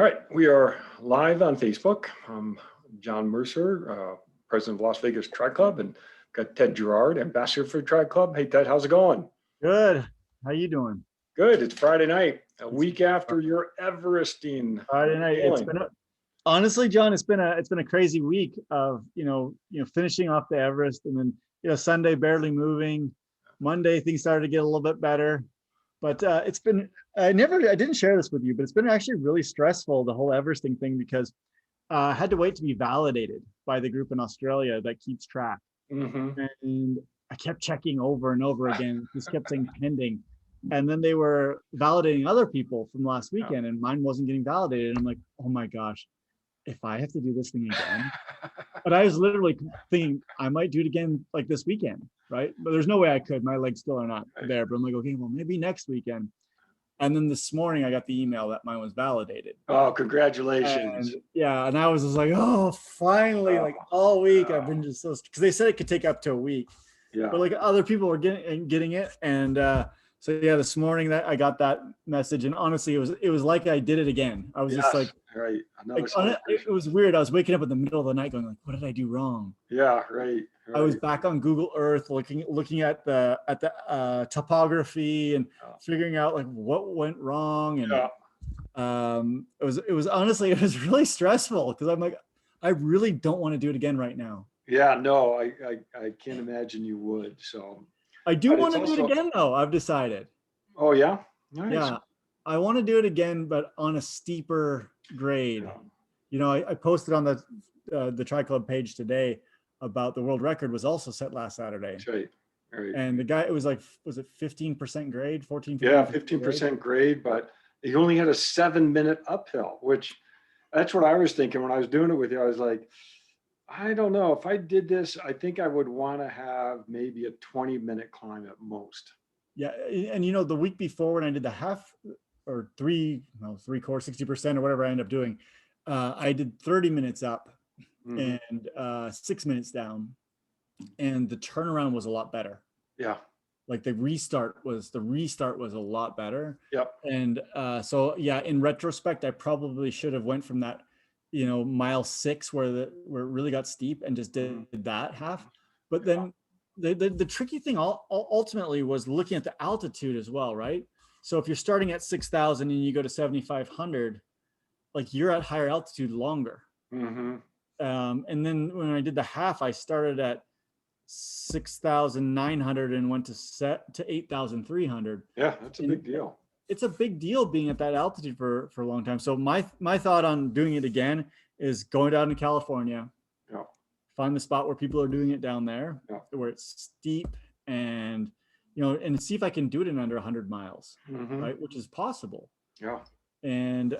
All right, we are live on Facebook. I'm John Mercer, president of Las Vegas Tri Club, and got Ted Gerard, ambassador for the Tri Club. Hey, Ted, how's it going? Good. How you doing? Good. It's Friday night, a week after your Everesting. Friday night. It's been honestly, John. It's been a crazy week of finishing off the Everest, and then Sunday barely moving. Monday things started to get a little bit better, but it's been I didn't share this with you, but it's been actually really stressful, the whole Everesting thing, because I had to wait to be validated by the group in Australia that keeps track. And I kept checking over and over again. Just kept saying pending. And then they were validating other people from last weekend, and mine wasn't getting validated. And I'm like, oh my gosh, if I have to do this thing again. But I was literally thinking I might do it again like this weekend, right? But there's no way I could. My legs still are not there. But I'm like, okay, well, maybe next weekend. And then this morning I got the email that mine was validated. Oh, congratulations. And I was just like, oh, finally, like all week I've been just so, because they said it could take up to a week. Yeah. But like other people were getting it. And so yeah, this morning that I got that message, and honestly, it was like I did it again. I was just like, right. It was weird. I was waking up in the middle of the night going like, what did I do wrong? Yeah, right. I was back on Google Earth looking at the topography and figuring out like what went wrong. And it was honestly, it was really stressful because I'm like, I really don't want to do it again right now. Yeah, no, I can't imagine you would. So I do want to do it again though. I've decided. Oh yeah? Nice. Yeah. I want to do it again, but on a steeper grade. Yeah. I posted on the Tri Club page today about the world record was also set last Saturday. That's right. Right. And the guy, it was like, was it 15% grade, 14? Yeah, 15% grade, but he only had a 7-minute uphill, which that's what I was thinking when I was doing it with you. I was like, I don't know if I did this, I think I would want to have maybe a 20-minute climb at most. Yeah. And the week before when I did the half or three quarter, 60% or whatever I ended up doing, I did 30 minutes up and 6 minutes down, and the turnaround was a lot better. Yeah. Like the restart was a lot better. Yep. And so yeah, in retrospect, I probably should have went from that, mile 6 where it really got steep and just did that half. But then the tricky thing ultimately was looking at the altitude as well, right? So if you're starting at 6,000 and you go to 7,500, like you're at higher altitude longer. And then when I did the half, I started at 6,900 and went to 8,300. Yeah, that's a big deal. It's a big deal being at that altitude for a long time. So my thought on doing it again is going down to California, find the spot where people are doing it down there, where it's steep, and and see if I can do it in under 100 miles, right? Which is possible. Yeah. And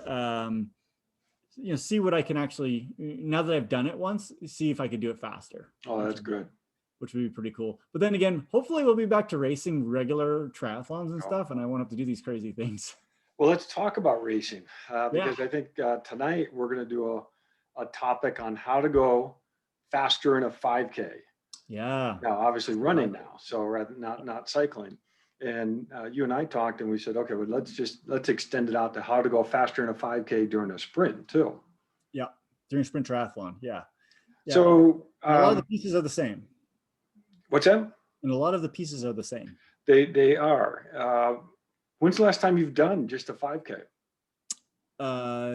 see what I can actually, now that I've done it once, see if I could do it faster. Oh, that's good. Which would be pretty cool. But then again, hopefully we'll be back to racing regular triathlons and stuff, and I won't have to do these crazy things. Well, let's talk about racing because I think tonight we're going to do a topic on how to go faster in a 5K. Yeah. Now, obviously running now, so rather not cycling. And you and I talked, and we said, okay, well, let's extend it out to how to go faster in a 5K during a sprint too. Yeah, during sprint triathlon. Yeah. So a lot of the pieces are the same. What's that? And a lot of the pieces are the same. They are. When's the last time you've done just a 5K?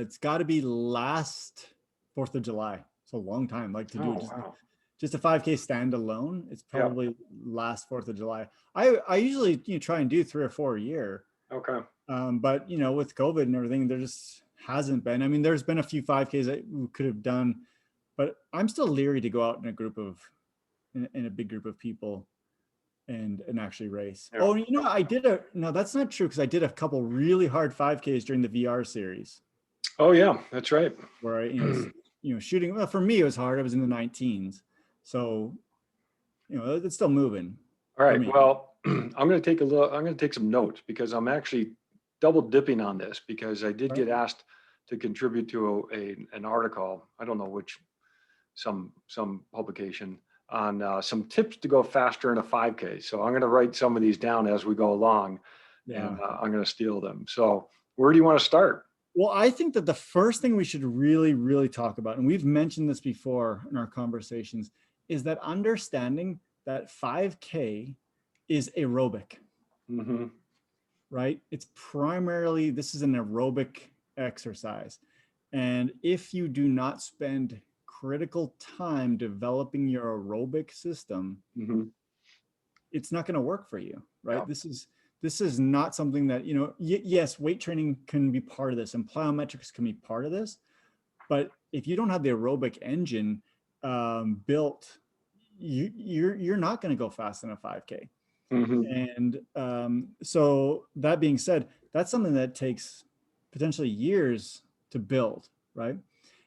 It's got to be last 4th of July. It's a long time. Like to do just a 5K standalone. It's probably last 4th of July. I usually try and do 3 or 4 a year. Okay. But with COVID and everything, there just hasn't been. I mean, there's been a few 5Ks that we could have done, but I'm still leery to go out in a big group of people and actually race. Yeah. Oh, I did no, that's not true, because I did a couple really hard 5Ks during the VR series. Oh yeah, that's right. Where I, shooting, well, for me, it was hard. I was in the 19s. So, it's still moving. All right. Well, I'm going to take some notes, because I'm actually double dipping on this, because I did get asked to contribute to an article. I don't know which, some publication on some tips to go faster in a 5K. So I'm going to write some of these down as we go along, and I'm going to steal them. So where do you want to start? Well, I think that the first thing we should really, really talk about, and we've mentioned this before in our conversations, is that understanding that 5K is aerobic, right? It's primarily, this is an aerobic exercise. And if you do not spend critical time developing your aerobic system, it's not going to work for you, right? Yeah. This is not something that, yes, weight training can be part of this and plyometrics can be part of this. But if you don't have the aerobic engine built, you're not going to go fast in a 5K. And so that being said, that's something that takes potentially years to build, right?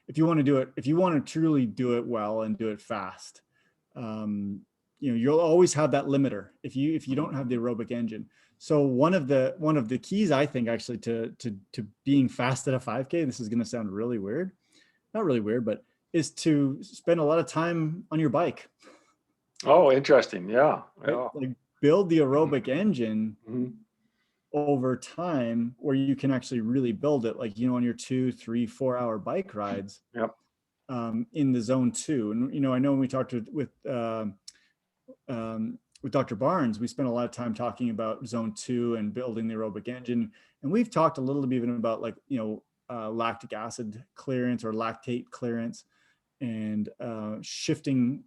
If you want to do it, if you want to truly do it well and do it fast, you'll always have that limiter if you don't have the aerobic engine. So one of the keys, I think, actually to being fast at a 5K, this is going to sound really weird, not really weird, but is to spend a lot of time on your bike. Oh, interesting. Yeah. Right? Yeah. Like build the aerobic engine over time where you can actually really build it, like, on your 2, 3, 4 hour bike rides. Yep. In the zone 2. And, I know when we talked with Dr. Barnes, we spent a lot of time talking about zone 2 and building the aerobic engine. And we've talked a little bit even about lactic acid clearance or lactate clearance and shifting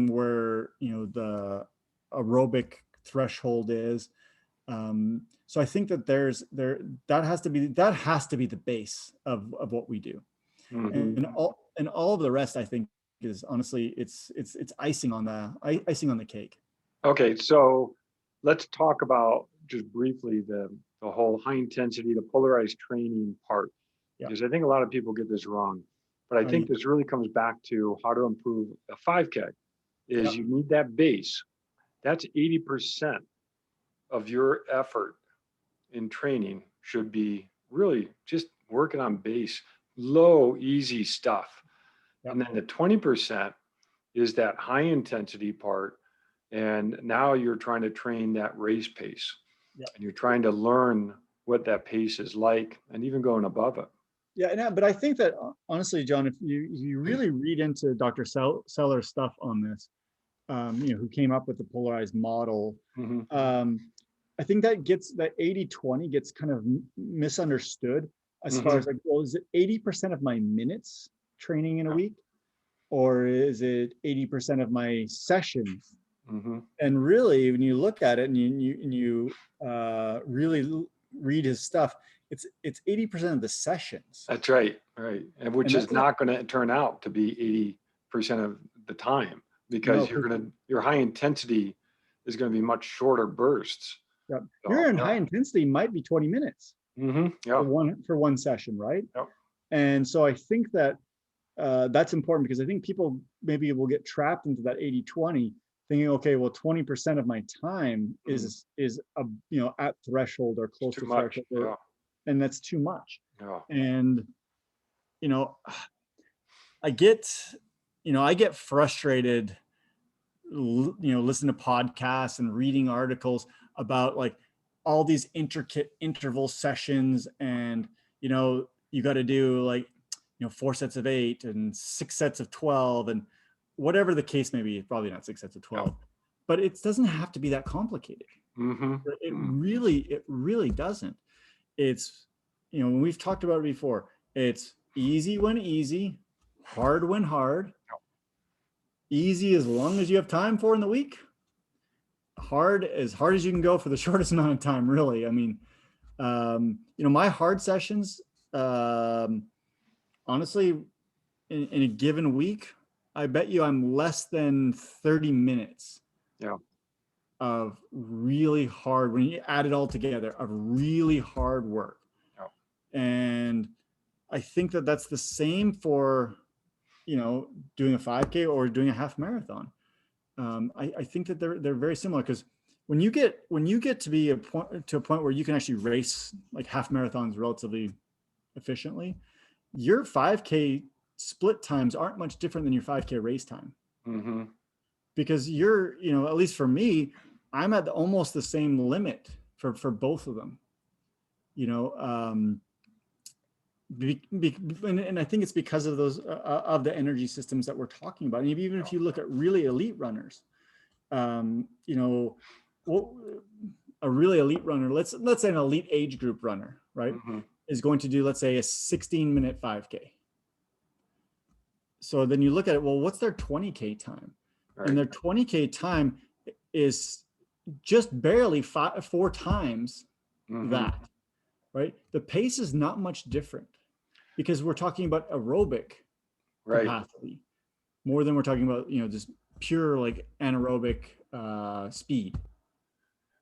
where, the aerobic threshold is. So I think that that has to be the base of what we do. And all of the rest, I think, is honestly, it's icing on the cake. Okay, so let's talk about just briefly the whole high intensity, the polarized training part, because I think a lot of people get this wrong. But I think this really comes back to how to improve a 5K. Is you need that base. That's 80% of your effort in training should be really just working on base, low, easy stuff. And then the 20% is that high intensity part. And now you're trying to train that race pace. And you're trying to learn what that pace is like and even going above it. Yeah, but I think that honestly, John, if you really read into Dr. Seller's stuff on this, who came up with the polarized model, I think that 80-20 gets kind of misunderstood as far as like, well, is it 80% of my minutes training in a week, or is it 80% of my sessions? And really, when you look at it and you really read his stuff, it's 80% of the sessions. That's right, and which is not going to turn out to be 80% of the time, because your high intensity is going to be much shorter bursts. Yep. So, your high intensity might be 20 minutes for one session, right? Yep. And so I think that that's important, because I think people maybe will get trapped into that 80-20, thinking, okay, well, 20% of my time is at threshold or close to threshold, and that's too much. And I get frustrated, listening to podcasts and reading articles about like all these intricate interval sessions, and you got to do like 4 sets of 8 and 6 sets of 12 and whatever the case may be. Probably not 6 sets of 12, but it doesn't have to be that complicated. It really doesn't. It's, when we've talked about it before, it's easy when easy, hard when hard. Easy as long as you have time for in the week. Hard as you can go for the shortest amount of time, really. I mean, my hard sessions, honestly, in a given week, I bet you I'm less than 30 minutes of really hard, when you add it all together, of really hard work. And I think that that's the same for, doing a 5K or doing a half marathon. I think that they're very similar, because when you get to be a point where you can actually race like half marathons relatively efficiently, your 5K split times aren't much different than your 5K race time. Because you're, at least for me, I'm at almost the same limit for both of them. And I think it's because of those of the energy systems that we're talking about. And even if you look at really elite runners, you know, a really elite runner, let's say an elite age group runner, right, is going to do, let's say, a 16-minute 5K. So then you look at it, well, what's their 20K time? Right. And their 20K time is just barely 4 times that, right? The pace is not much different because we're talking about aerobic capacity more than we're talking about, you know, just pure like anaerobic speed.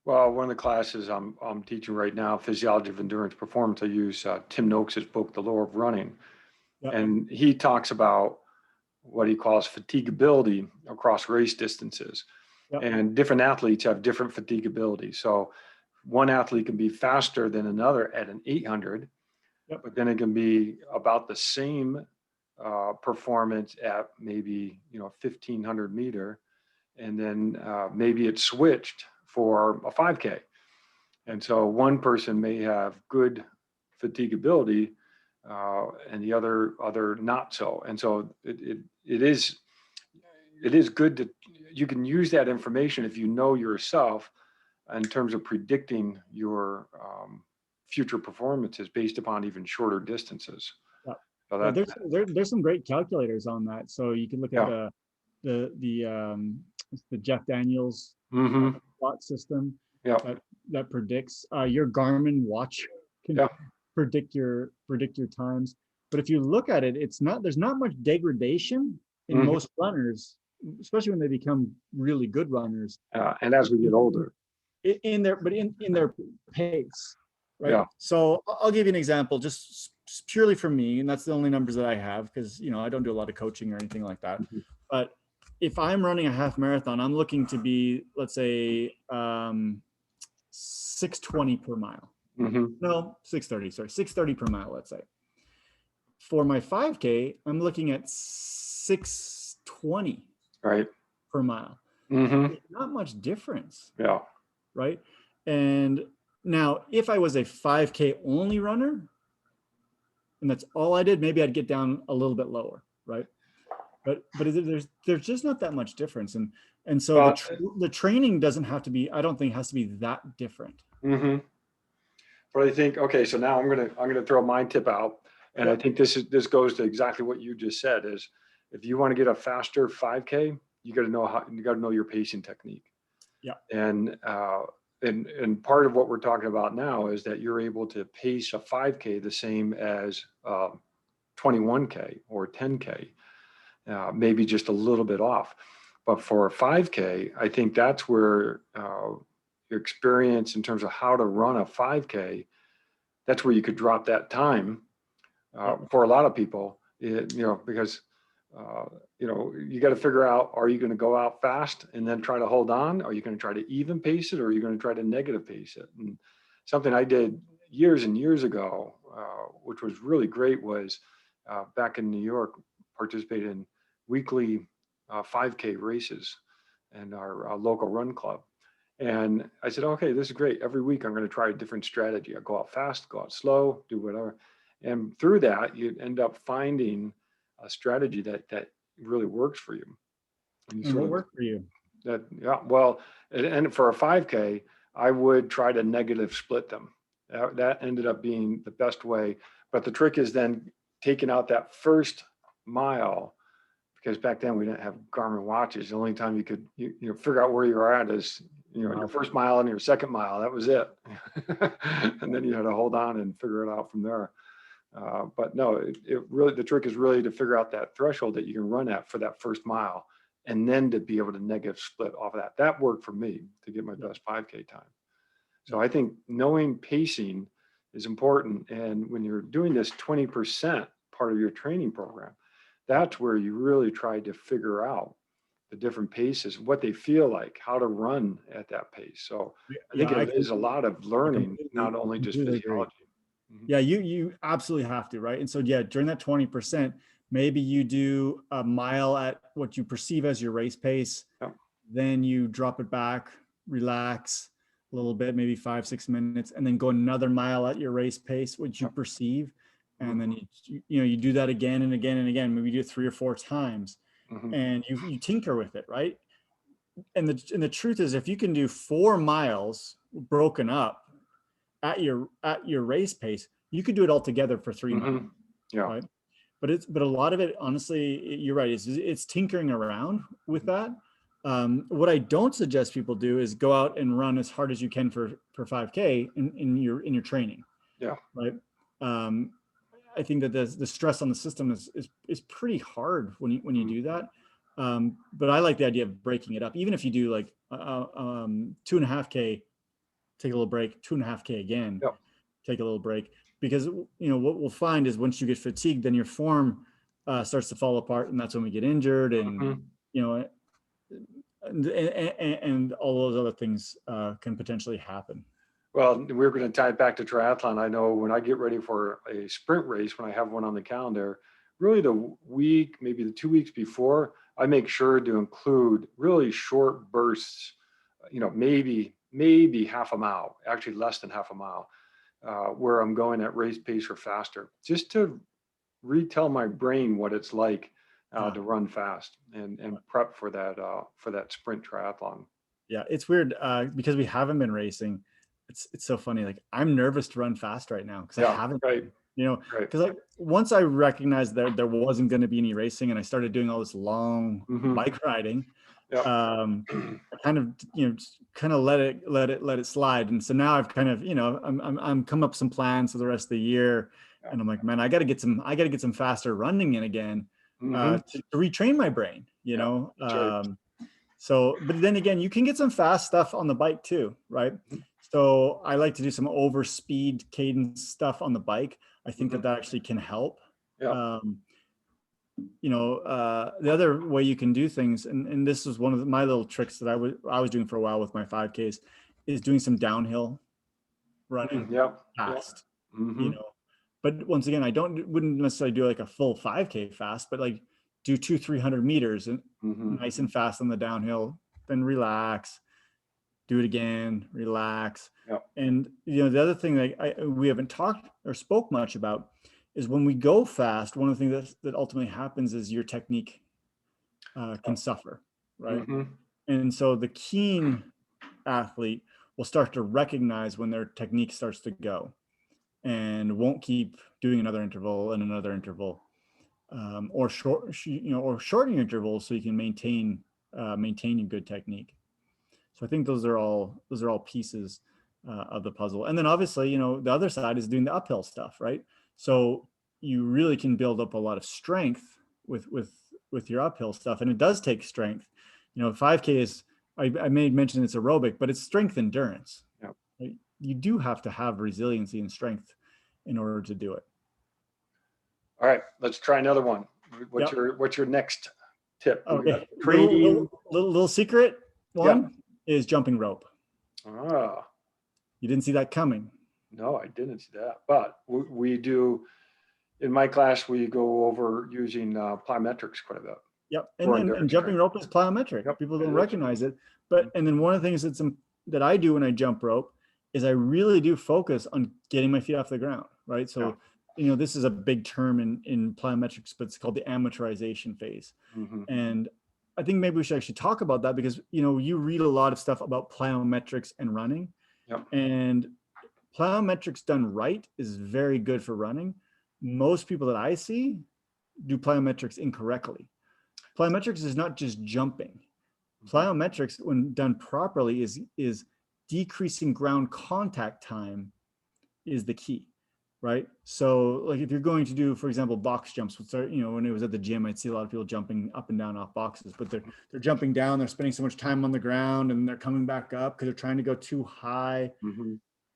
Well, one of the classes I'm teaching right now, Physiology of Endurance Performance, I use Tim Noakes' book, The Lore of Running. Yep. And he talks about what he calls fatigability across race distances. Yep. And different athletes have different fatigability. So one athlete can be faster than another at an 800, yep. but then it can be about the same performance at maybe, you know, 1500 meter. And then maybe it's switched for a 5K. And so one person may have good fatigability and the other not so. And so it is good to, you can use that information if you know yourself in terms of predicting your future performances based upon even shorter distances. Yeah. So there's some great calculators on that. So you can look at the Jeff Daniels plot system that predicts your Garmin watch can predict your times. But if you look at it, there's not much degradation in most runners, especially when they become really good runners. And as we get older, in their pace, right? Yeah. So I'll give you an example, just purely from me, and that's the only numbers that I have because, you know, I don't do a lot of coaching or anything like that. But if I'm running a half marathon, I'm looking to be, let's say, 6:20 per mile. No, 6:30. Sorry, 6:30 per mile. Let's say. For my 5K, I'm looking at 6:20 per mile. Not much difference. Yeah. Right. And now if I was a 5K only runner and that's all I did, maybe I'd get down a little bit lower. Right. But there's just not that much difference. And so the training doesn't have to be, I don't think has to be that different. But I think, okay, so now I'm gonna throw my tip out. And I think this goes to exactly what you just said is if you want to get a faster 5K, you got to know your pacing technique. Yeah. And part of what we're talking about now is that you're able to pace a 5K the same as 21K or 10K, maybe just a little bit off. But for a 5K, I think that's where your experience in terms of how to run a 5K, that's where you could drop that time for a lot of people, you know, because you know, you got to figure out, are you going to go out fast and then try to hold on? Are you going to try to even pace it, or are you going to try to negative pace it? And something I did years and years ago, which was really great, was back in New York, participated in weekly 5K races in our local run club. And I said, okay, this is great. Every week I'm going to try a different strategy. I go out fast, go out slow, do whatever. And through that, you end up finding a strategy that really works for you. And what worked for you? Well, and for a 5K, I would try to negative split them. That ended up being the best way. But the trick is then taking out that first mile, because back then we didn't have Garmin watches. The only time you could you know figure out where you're at is, you know, your first mile and your second mile. That was it. And then you had to hold on and figure it out from there. But no, it really, the trick is really to figure out that threshold that you can run at for that first mile, and then to be able to negative split off of that. That worked for me to get my best 5K time. So I think knowing pacing is important. And when you're doing this 20% part of your training program, that's where you really try to figure out the different paces, what they feel like, how to run at that pace. So I think it is a lot of learning, not only just physiology. Yeah, you absolutely have to, right? And so yeah, during that 20%, maybe you do a mile at what you perceive as your race pace. Then you drop it back, relax a little bit, maybe 5-6 minutes, and then go another mile at your race pace, which you perceive. and then you do that again and again and again. Maybe you do it 3 or 4 times, and you tinker with it, right? And the truth is, if you can do 4 miles broken up at your race pace, you could do it all together for 3 miles. Yeah. Right? But a lot of it, honestly, you're right. It's tinkering around with that. What I don't suggest people do is go out and run as hard as you can for 5K in your training. Yeah. Right. I think that the stress on the system is pretty hard when you do that. But I like the idea of breaking it up. Even if you do like 2.5K, take a little break, 2.5K again, take a little break. Because what we'll find is once you get fatigued, then your form starts to fall apart, and that's when we get injured, and and all those other things can potentially happen. Well, we're going to tie it back to triathlon. I know when I get ready for a sprint race, when I have one on the calendar, really the week, maybe the 2 weeks before, I make sure to include really short bursts, maybe half a mile, actually less than half a mile, where I'm going at race pace or faster, just to retell my brain what it's like to run fast and prep for that sprint triathlon. Yeah, it's weird because we haven't been racing. It's so funny. Like, I'm nervous to run fast right now because I haven't. Right. Because once I recognized that there wasn't going to be any racing, and I started doing all this long bike riding, I kind of let it slide. And so now I've kind of, I'm come up some plans for the rest of the year, and I'm like, man, I got to get some faster running in again to retrain my brain, So, but then again, you can get some fast stuff on the bike too, right? So I like to do some over speed cadence stuff on the bike. I think that actually can help. The other way you can do things, and this is one of my little tricks that I was doing for a while with my 5Ks, is doing some downhill running fast. But once again, wouldn't necessarily do like a full 5K fast, but like do 200-300 meters and nice and fast on the downhill, then relax, do it again, relax. And the other thing that we haven't talked or spoke much about is when we go fast, one of the things that ultimately happens is your technique can suffer, right? And so the keen athlete will start to recognize when their technique starts to go, and won't keep doing another interval and another interval, or shortening intervals so you can maintain a good technique. So I think those are all pieces of the puzzle. And then obviously, the other side is doing the uphill stuff, right? So you really can build up a lot of strength with your uphill stuff, and it does take strength. 5K is, I may mention it's aerobic, but it's strength endurance. Right? You do have to have resiliency and strength in order to do it. All right, let's try another one. What's your next tip? Okay. Little secret one is jumping rope. You didn't see that coming. No, I didn't see that. But we do, in my class, we go over using plyometrics quite a bit. Yep. And jumping rope is plyometric. People don't recognize it. And then one of the things that I do when I jump rope is I really do focus on getting my feet off the ground, right? So, this is a big term in plyometrics, but it's called the amortization phase. And I think maybe we should actually talk about that because, you read a lot of stuff about plyometrics and running. And plyometrics done right is very good for running. Most people that I see do plyometrics incorrectly. Plyometrics is not just jumping. Plyometrics, when done properly, is decreasing ground contact time is the key, right? So like if you're going to do, for example, box jumps, which are, when it was at the gym, I'd see a lot of people jumping up and down off boxes, but they're jumping down, they're spending so much time on the ground, and they're coming back up because they're trying to go too high.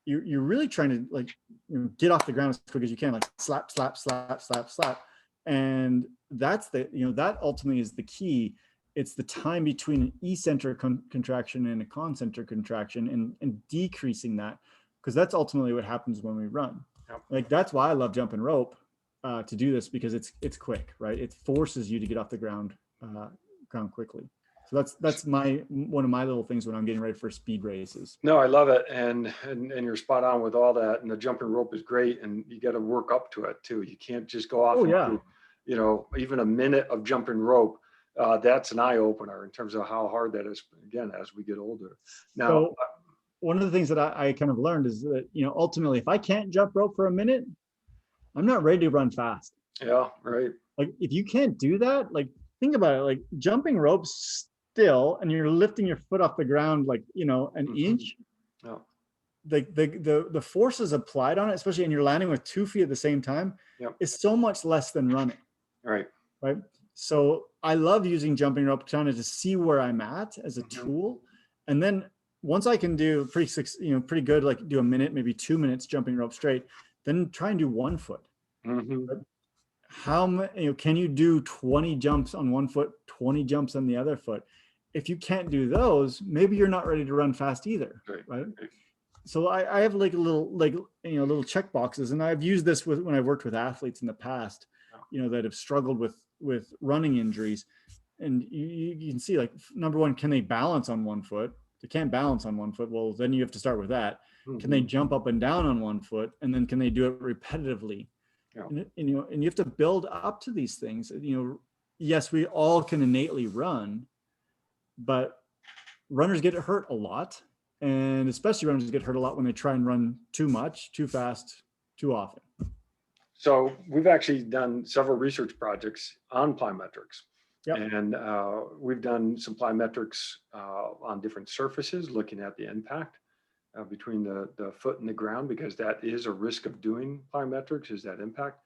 You're really trying to get off the ground as quick as you can, like slap, slap, slap, slap, slap. And that's that ultimately is the key. It's the time between an eccentric contraction and a concentric contraction and decreasing that, because that's ultimately what happens when we run. Like that's why I love jumping rope to do this, because it's quick, right? It forces you to get off the ground quickly. So that's one of my little things when I'm getting ready for speed races. No, I love it. And you're spot on with all that. And the jumping rope is great. And you got to work up to it too. You can't just go off Oh and yeah. do, even a minute of jumping rope. That's an eye opener in terms of how hard that is, again, as we get older. Now, so one of the things that I kind of learned is that, ultimately, if I can't jump rope for a minute, I'm not ready to run fast. Yeah, right. Like if you can't do that, like think about it, like jumping ropes still, and you're lifting your foot off the ground, like, an inch. Yeah. The forces applied on it, especially and you're landing with 2 feet at the same time, is so much less than running. Right. Right. So I love using jumping rope kind of to see where I'm at as a tool. And then once I can do pretty good, like do a minute, maybe 2 minutes jumping rope straight, then try and do 1 foot. How can you do 20 jumps on 1 foot, 20 jumps on the other foot? If you can't do those, maybe you're not ready to run fast either. Right. So I have like little check boxes, and I've used this when I've worked with athletes in the past, that have struggled with running injuries. And you can see, like, number one, can they balance on 1 foot? They can't balance on 1 foot. Well, then you have to start with that. Can they jump up and down on 1 foot? And then can they do it repetitively? And you have to build up to these things. Yes, we all can innately run, but runners get hurt a lot. And especially runners get hurt a lot when they try and run too much, too fast, too often. So we've actually done several research projects on plyometrics. And we've done some plyometrics on different surfaces, looking at the impact between the foot and the ground, because that is a risk of doing plyometrics, is that impact.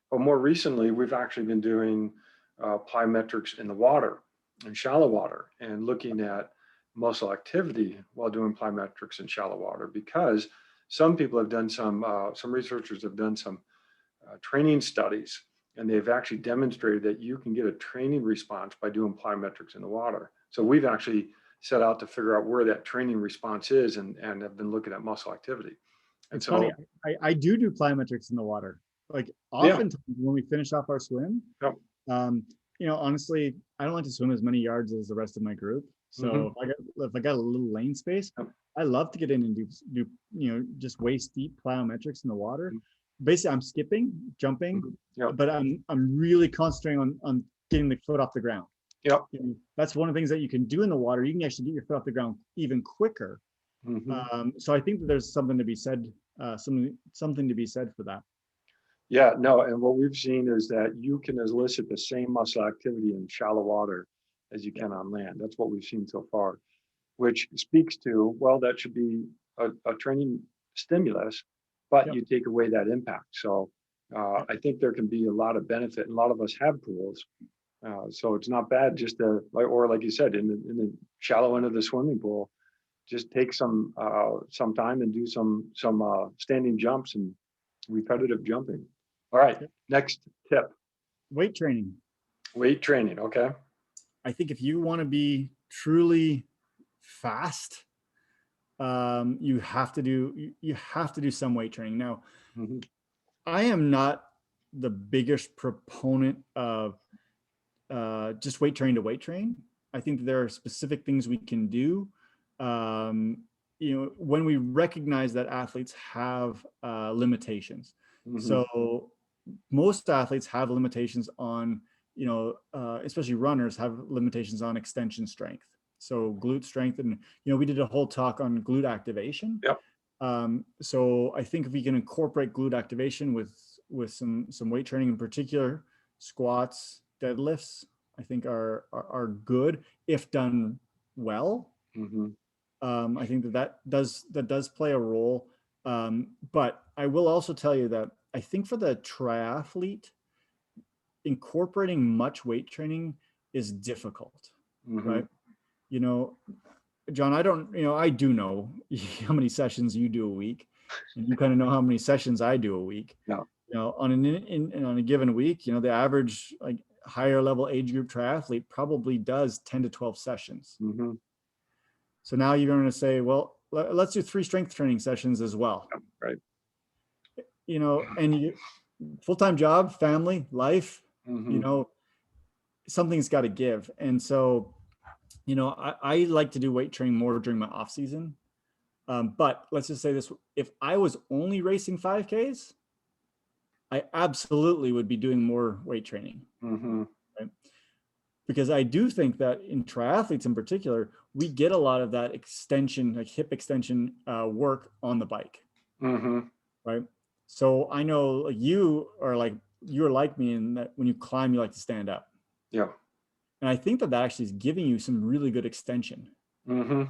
But more recently, we've actually been doing plyometrics in the water, in shallow water, and looking at muscle activity while doing plyometrics in shallow water, because some people have done some researchers have done some training studies, and they've actually demonstrated that you can get a training response by doing plyometrics in the water. So we've actually set out to figure out where that training response is, and have been looking at muscle activity. And it's funny, I do plyometrics in the water. Like oftentimes when we finish off our swim, honestly, I don't like to swim as many yards as the rest of my group. So if I got a little lane space, I love to get in and do just waist deep plyometrics in the water. Basically, I'm skipping, jumping, but I'm really concentrating on getting the foot off the ground. That's one of the things that you can do in the water. You can actually get your foot off the ground even quicker. So I think that there's something to be said, something to be said for that. Yeah, no, and what we've seen is that you can elicit the same muscle activity in shallow water as you can on land. That's what we've seen so far, which speaks to, well, that should be a training stimulus, but you take away that impact. So I think there can be a lot of benefit, and a lot of us have pools. So it's not bad just to, like you said, in the shallow end of the swimming pool, just take some time and do some standing jumps and repetitive jumping. All right, next tip. Weight training. Weight training, okay. I think if you want to be truly fast, you have to do some weight training. Now, I am not the biggest proponent of just weight training to weight train. I think that there are specific things we can do. When we recognize that athletes have limitations. So most athletes have limitations on, especially runners have limitations on extension strength. So glute strength, and, we did a whole talk on glute activation. So I think if we can incorporate glute activation with some weight training, in particular, squats, deadlifts, I think are good if done well. I think that does play a role. But I will also tell you that I think for the triathlete, incorporating much weight training is difficult, right? John, I do know how many sessions you do a week, and you kind of know how many sessions I do a week. On a given week, the average like higher level age group triathlete probably does 10 to 12 sessions. So now you're going to say, well, let's do 3 strength training sessions as well. Right. And you full-time job, family, life, something's got to give. And so, I like to do weight training more during my off season. But let's just say this, if I was only racing 5Ks, I absolutely would be doing more weight training. Mm-hmm. Right? Because I do think that in triathletes in particular, we get a lot of that extension, like hip extension work on the bike. Mm-hmm. Right. So I know you're like me in that when you climb, you like to stand up. Yeah. And I think that actually is giving you some really good extension. Mm-hmm.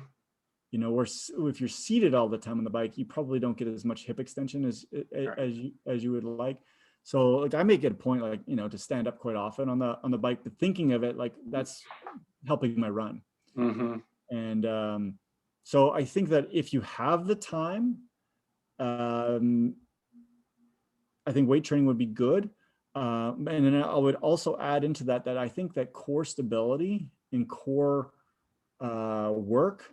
Where if you're seated all the time on the bike, you probably don't get as much hip extension as you would like. So like I make it a point, like, to stand up quite often on the bike, but thinking of it like that's helping my run. Mm-hmm. And so I think that if you have the time, I think weight training would be good. And then I would also add into that I think that core stability and core work,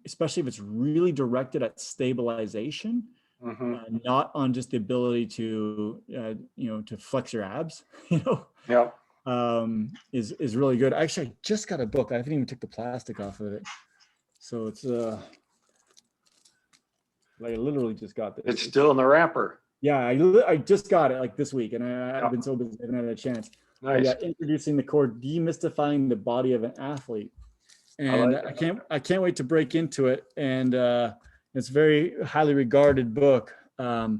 especially if it's really directed at stabilization, Mm-hmm. not on just the ability to to flex your abs, Yeah. is really good. Actually, I just got a book. I haven't even took the plastic off of it, so it's like I literally just got this. It's still in the wrapper. Yeah, I just got it like this week, and I've been so busy, I haven't had a chance. Nice. Yeah, introducing the core, demystifying the body of an athlete, and I can't wait to break into it. And it's a very highly regarded book. So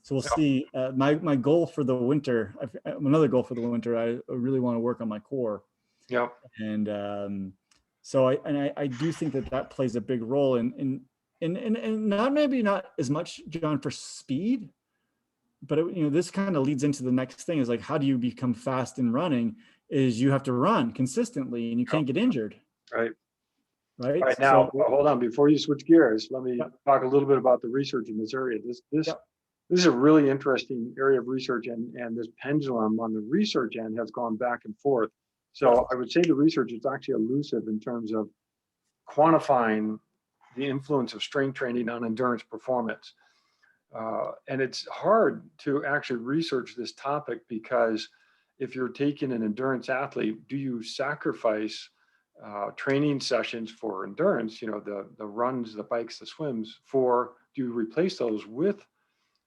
we'll see. My goal for the winter, another goal for the winter, I really want to work on my core. Yep. And so I do think that plays a big role in not as much, John, for speed, but this kind of leads into the next thing, is like, how do you become fast in running? Is you have to run consistently and you can't get injured. Right. Right. All right. Now, hold on. Before you switch gears, let me talk a little bit about the research in this area. This is a really interesting area of research, and this pendulum on the research end has gone back and forth. So I would say the research is actually elusive in terms of quantifying the influence of strength training on endurance performance. And it's hard to actually research this topic, because if you're taking an endurance athlete, do you sacrifice training sessions for endurance, the runs, the bikes, the swims, do you replace those with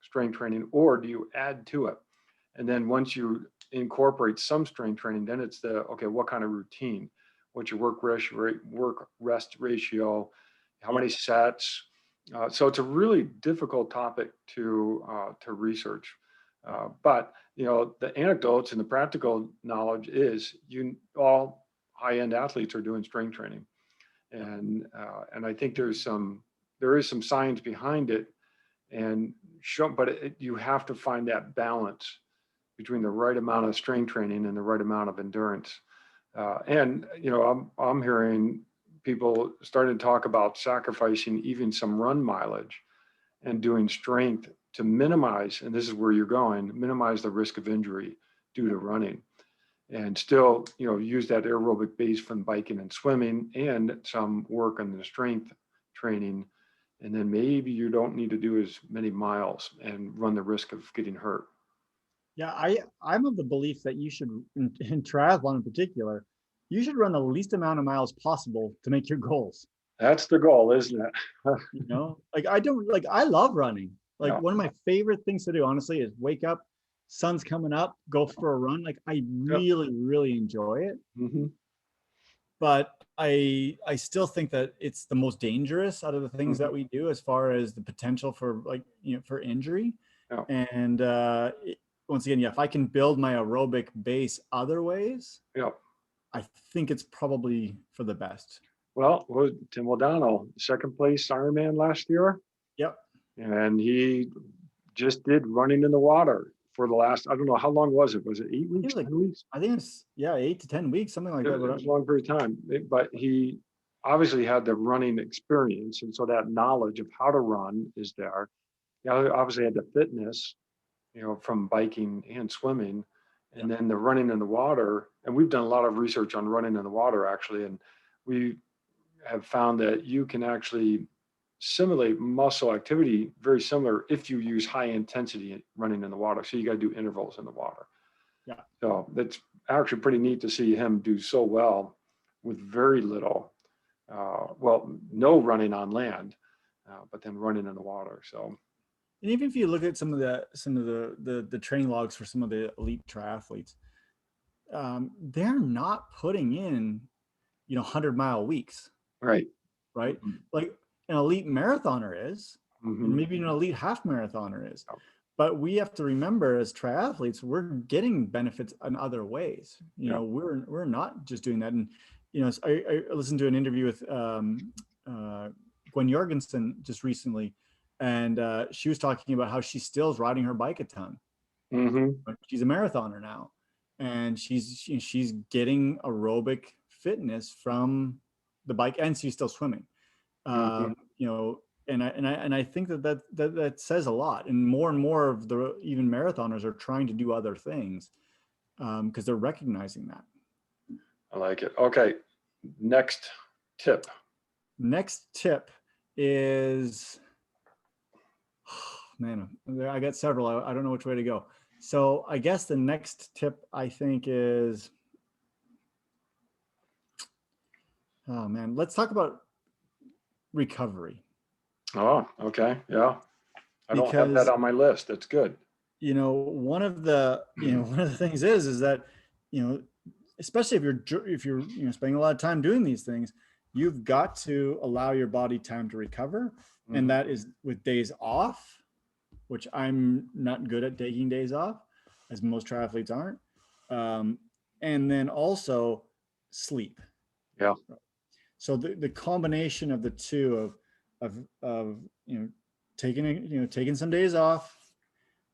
strength training, or do you add to it? And then once you incorporate some strength training, then it's what kind of routine? What's your work rest ratio? How many sets? So it's a really difficult topic to research. But the anecdotes and the practical knowledge is all high-end athletes are doing strength training, and I think there is some science behind it, but you have to find that balance between the right amount of strength training and the right amount of endurance. And I'm hearing people starting to talk about sacrificing even some run mileage and doing strength to minimize, and this is where you're going, minimize the risk of injury due to running, and still, use that aerobic base from biking and swimming and some work on the strength training. And then maybe you don't need to do as many miles and run the risk of getting hurt. Yeah, I'm of the belief that you should, in triathlon in particular, you should run the least amount of miles possible to make your goals. That's the goal, isn't it? I love running. One of my favorite things to do, honestly, is wake up, sun's coming up, go for a run. Like, I really, really enjoy it. Mm-hmm. But I still think that it's the most dangerous out of the things that we do, as far as the potential for for injury. And once again, if I can build my aerobic base other ways, I think it's probably for the best. Well, Tim O'Donnell, second place Ironman last year. Yep. And he just did running in the water for the last, I don't know, how long was it? Was it 8 weeks, 10 weeks? I think it's 8 to 10 weeks, something like that. It was a long period of time, but he obviously had the running experience. And so that knowledge of how to run is there. He obviously had the fitness, from biking and swimming, and then the running in the water. And we've done a lot of research on running in the water, actually. And we have found that you can actually simulate muscle activity very similar if you use high intensity running in the water. So you got to do intervals in the water. Yeah. So that's actually pretty neat to see him do so well with very little, no running on land, but then running in the water. So, and even if you look at some of the training logs for some of the elite triathletes, they're not putting in, 100-mile weeks. right. Right. Mm-hmm. Like an elite marathoner is, Mm-hmm. and maybe an elite half marathoner is. Yep. But we have to remember, as triathletes, we're getting benefits in other ways. We're not just doing that. And I listened to an interview with Gwen Jorgensen just recently, and she was talking about how she still is riding her bike a ton. Mm-hmm. She's a marathoner now, and she's getting aerobic fitness from the bike, and she's still swimming. Mm-hmm. And I think that says a lot. And more of the even marathoners are trying to do other things because they're recognizing that. I like it. Okay, next tip. Next tip is, man, I got several. I don't know which way to go. So I guess the next tip I think is, oh man, let's talk about recovery. Oh, okay. Yeah. I don't have that on my list. That's good. One of the things is that, especially if you're spending a lot of time doing these things, you've got to allow your body time to recover. Mm-hmm. And that is with days off, which I'm not good at taking days off, as most triathletes aren't. And then also sleep. Yeah. So the combination of the two of taking some days off,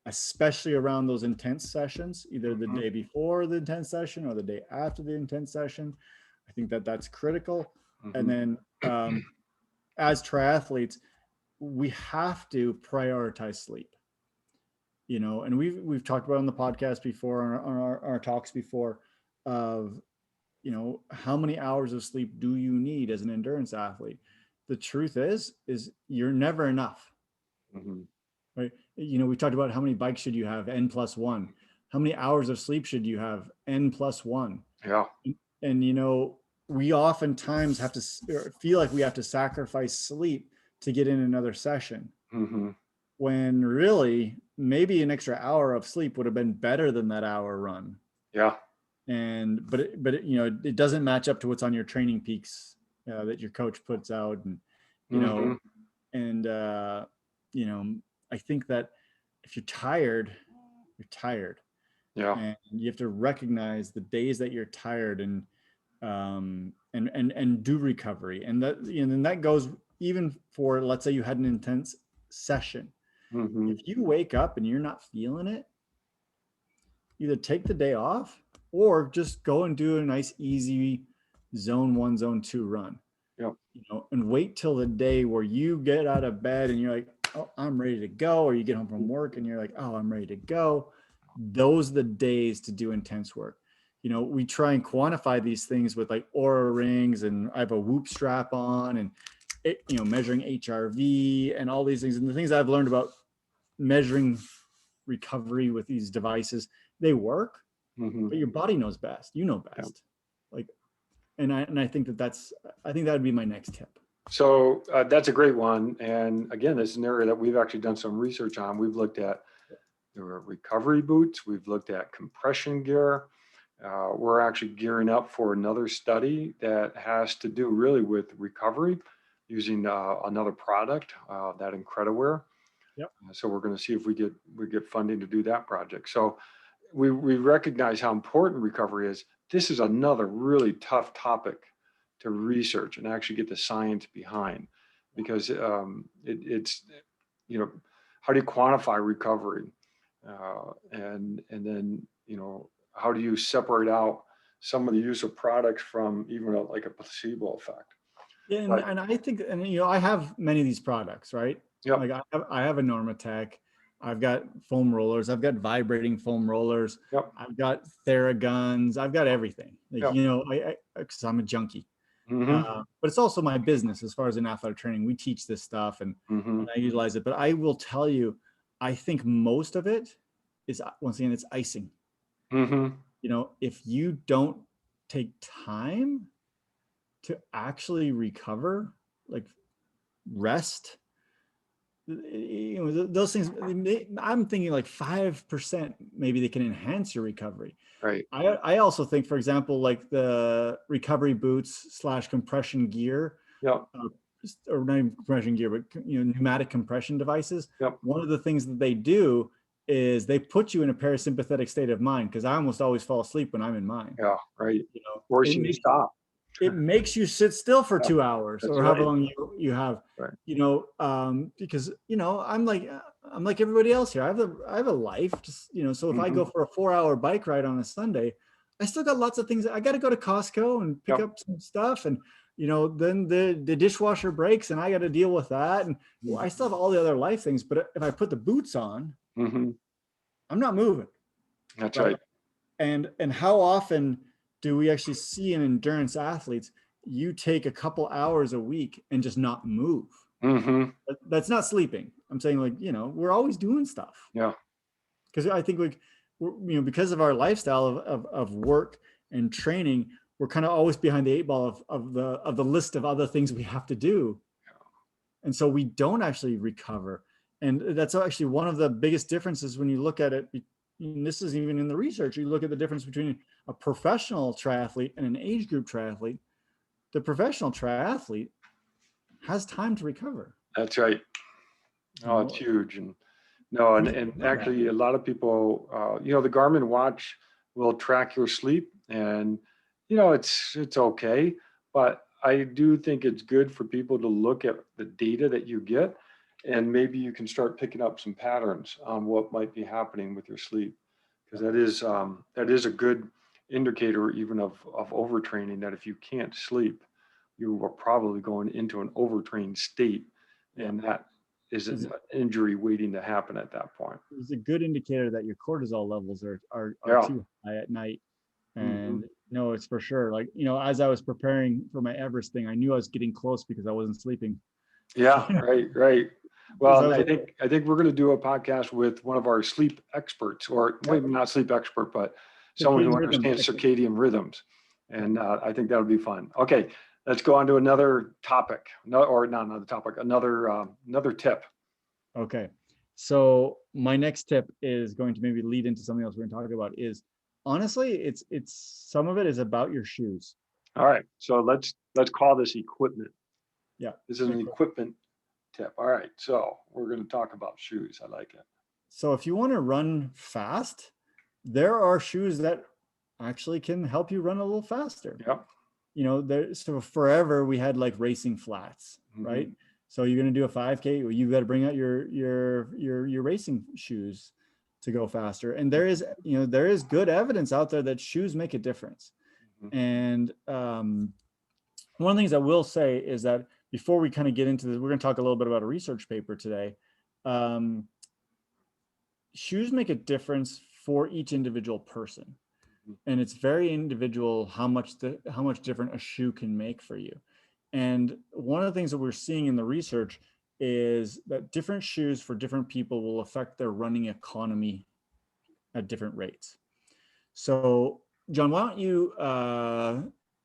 especially around those intense sessions, either the day before the intense session or the day after the intense session. I think that's critical. Mm-hmm. And then as triathletes, we have to prioritize sleep. And we've talked about on the podcast before, on our talks before, of how many hours of sleep do you need as an endurance athlete? The truth is you're never enough. Mm-hmm. Right. We talked about how many bikes should you have, N+1. How many hours of sleep should you have, N+1? Yeah. And we oftentimes have to feel like we have to sacrifice sleep to get in another session. Mm-hmm. When really maybe an extra hour of sleep would have been better than that hour run. Yeah. But it doesn't match up to what's on your training peaks that your coach puts out, and I think that if you're tired, you're tired. Yeah. And you have to recognize the days that you're tired and do recovery. And that, and that goes even for, let's say you had an intense session. Mm-hmm. If you wake up and you're not feeling it, either take the day off or just go and do a nice, easy zone 1, zone 2 run. Yep. And wait till the day where you get out of bed and you're like, oh, I'm ready to go. Or you get home from work and you're like, oh, I'm ready to go. Those are the days to do intense work. We try and quantify these things with like Oura rings, and I have a Whoop strap on, and measuring HRV and all these things. And the things I've learned about measuring recovery with these devices, they work, but your body knows best. You know best. Yeah. And I think that would be my next tip. So that's a great one. And again, this is an area that we've actually done some research on. We've looked at the recovery boots. We've looked at compression gear. We're actually gearing up for another study that has to do really with recovery using another product, that Incrediwear. Yep. So we're going to see if we get funding to do that project. So we recognize how important recovery is. This is another really tough topic to research and actually get the science behind, because it's how do you quantify recovery, and then how do you separate out some of the use of products from even like a placebo effect? Yeah, and I think, and I have many of these products, right? Yeah. Like I have a Normatec. I've got foam rollers. I've got vibrating foam rollers. Yep. I've got Theraguns. I've got everything. Like, because I'm a junkie. Mm-hmm. But it's also my business as far as in athletic training. We teach this stuff and I utilize it. But I will tell you, I think most of it is, once again, it's icing. Mm-hmm. If you don't take time to actually recover, like rest, those things, I'm thinking like 5%, maybe they can enhance your recovery. Right. I also think, for example, like the recovery boots / compression gear, Yep. Or not even compression gear, but pneumatic compression devices. Yep. One of the things that they do is they put you in a parasympathetic state of mind, because I almost always fall asleep when I'm in mine. Yeah, right. Force you to stop. It makes you sit still for 2 hours or however long you have, right. Because I'm like everybody else here. I have a life, just so if I go for a 4-hour bike ride on a Sunday, I still got lots of things. I got to go to Costco and pick up some stuff, and then the dishwasher breaks and I got to deal with that, and I still have all the other life things. But if I put the boots on, I'm not moving. That's right. And how often do we actually see in endurance athletes, you take a couple hours a week and just not move? That's not sleeping. I'm saying, like, we're always doing stuff. Yeah. Because I think, like, because of our lifestyle of work and training, we're kind of always behind the 8 ball of the list of other things we have to do. And so we don't actually recover. And that's actually one of the biggest differences when you look at it. And this is even in the research. You look at the difference between a professional triathlete and an age group triathlete. The professional triathlete has time to recover. That's right. Oh, it's huge. And actually a lot of people, the Garmin watch will track your sleep, and it's okay, but I do think it's good for people to look at the data that you get, and maybe you can start picking up some patterns on what might be happening with your sleep, because that is a good indicator even of overtraining, that if you can't sleep, you are probably going into an overtrained state, and that is an injury waiting to happen at that point. It's a good indicator that your cortisol levels are too high at night. And no, it's for sure. Like, as I was preparing for my Everest thing, I knew I was getting close because I wasn't sleeping. Yeah, right. Well, I think we're going to do a podcast with one of our sleep experts, or maybe not sleep expert, but someone who understands circadian rhythms. And I think that'll be fun. Okay, let's go on to another topic. Another tip. Okay. So my next tip is going to maybe lead into something else we're going to talk about. Is honestly, it's some of it is about your shoes. All right. So let's call this equipment. Yeah. This is an equipment tip. All right. So we're going to talk about shoes. I like it. So if you want to run fast, there are shoes that actually can help you run a little faster. Yep. So forever we had like racing flats, right? So you're going to do a 5K, you got to bring out your racing shoes to go faster. And there is good evidence out there that shoes make a difference. And one of the things I will say is that before we kind of get into this, we're going to talk a little bit about a research paper today. Shoes make a difference for each individual person. And it's very individual how much different a shoe can make for you. And one of the things that we're seeing in the research is that different shoes for different people will affect their running economy at different rates. So, John, why don't you,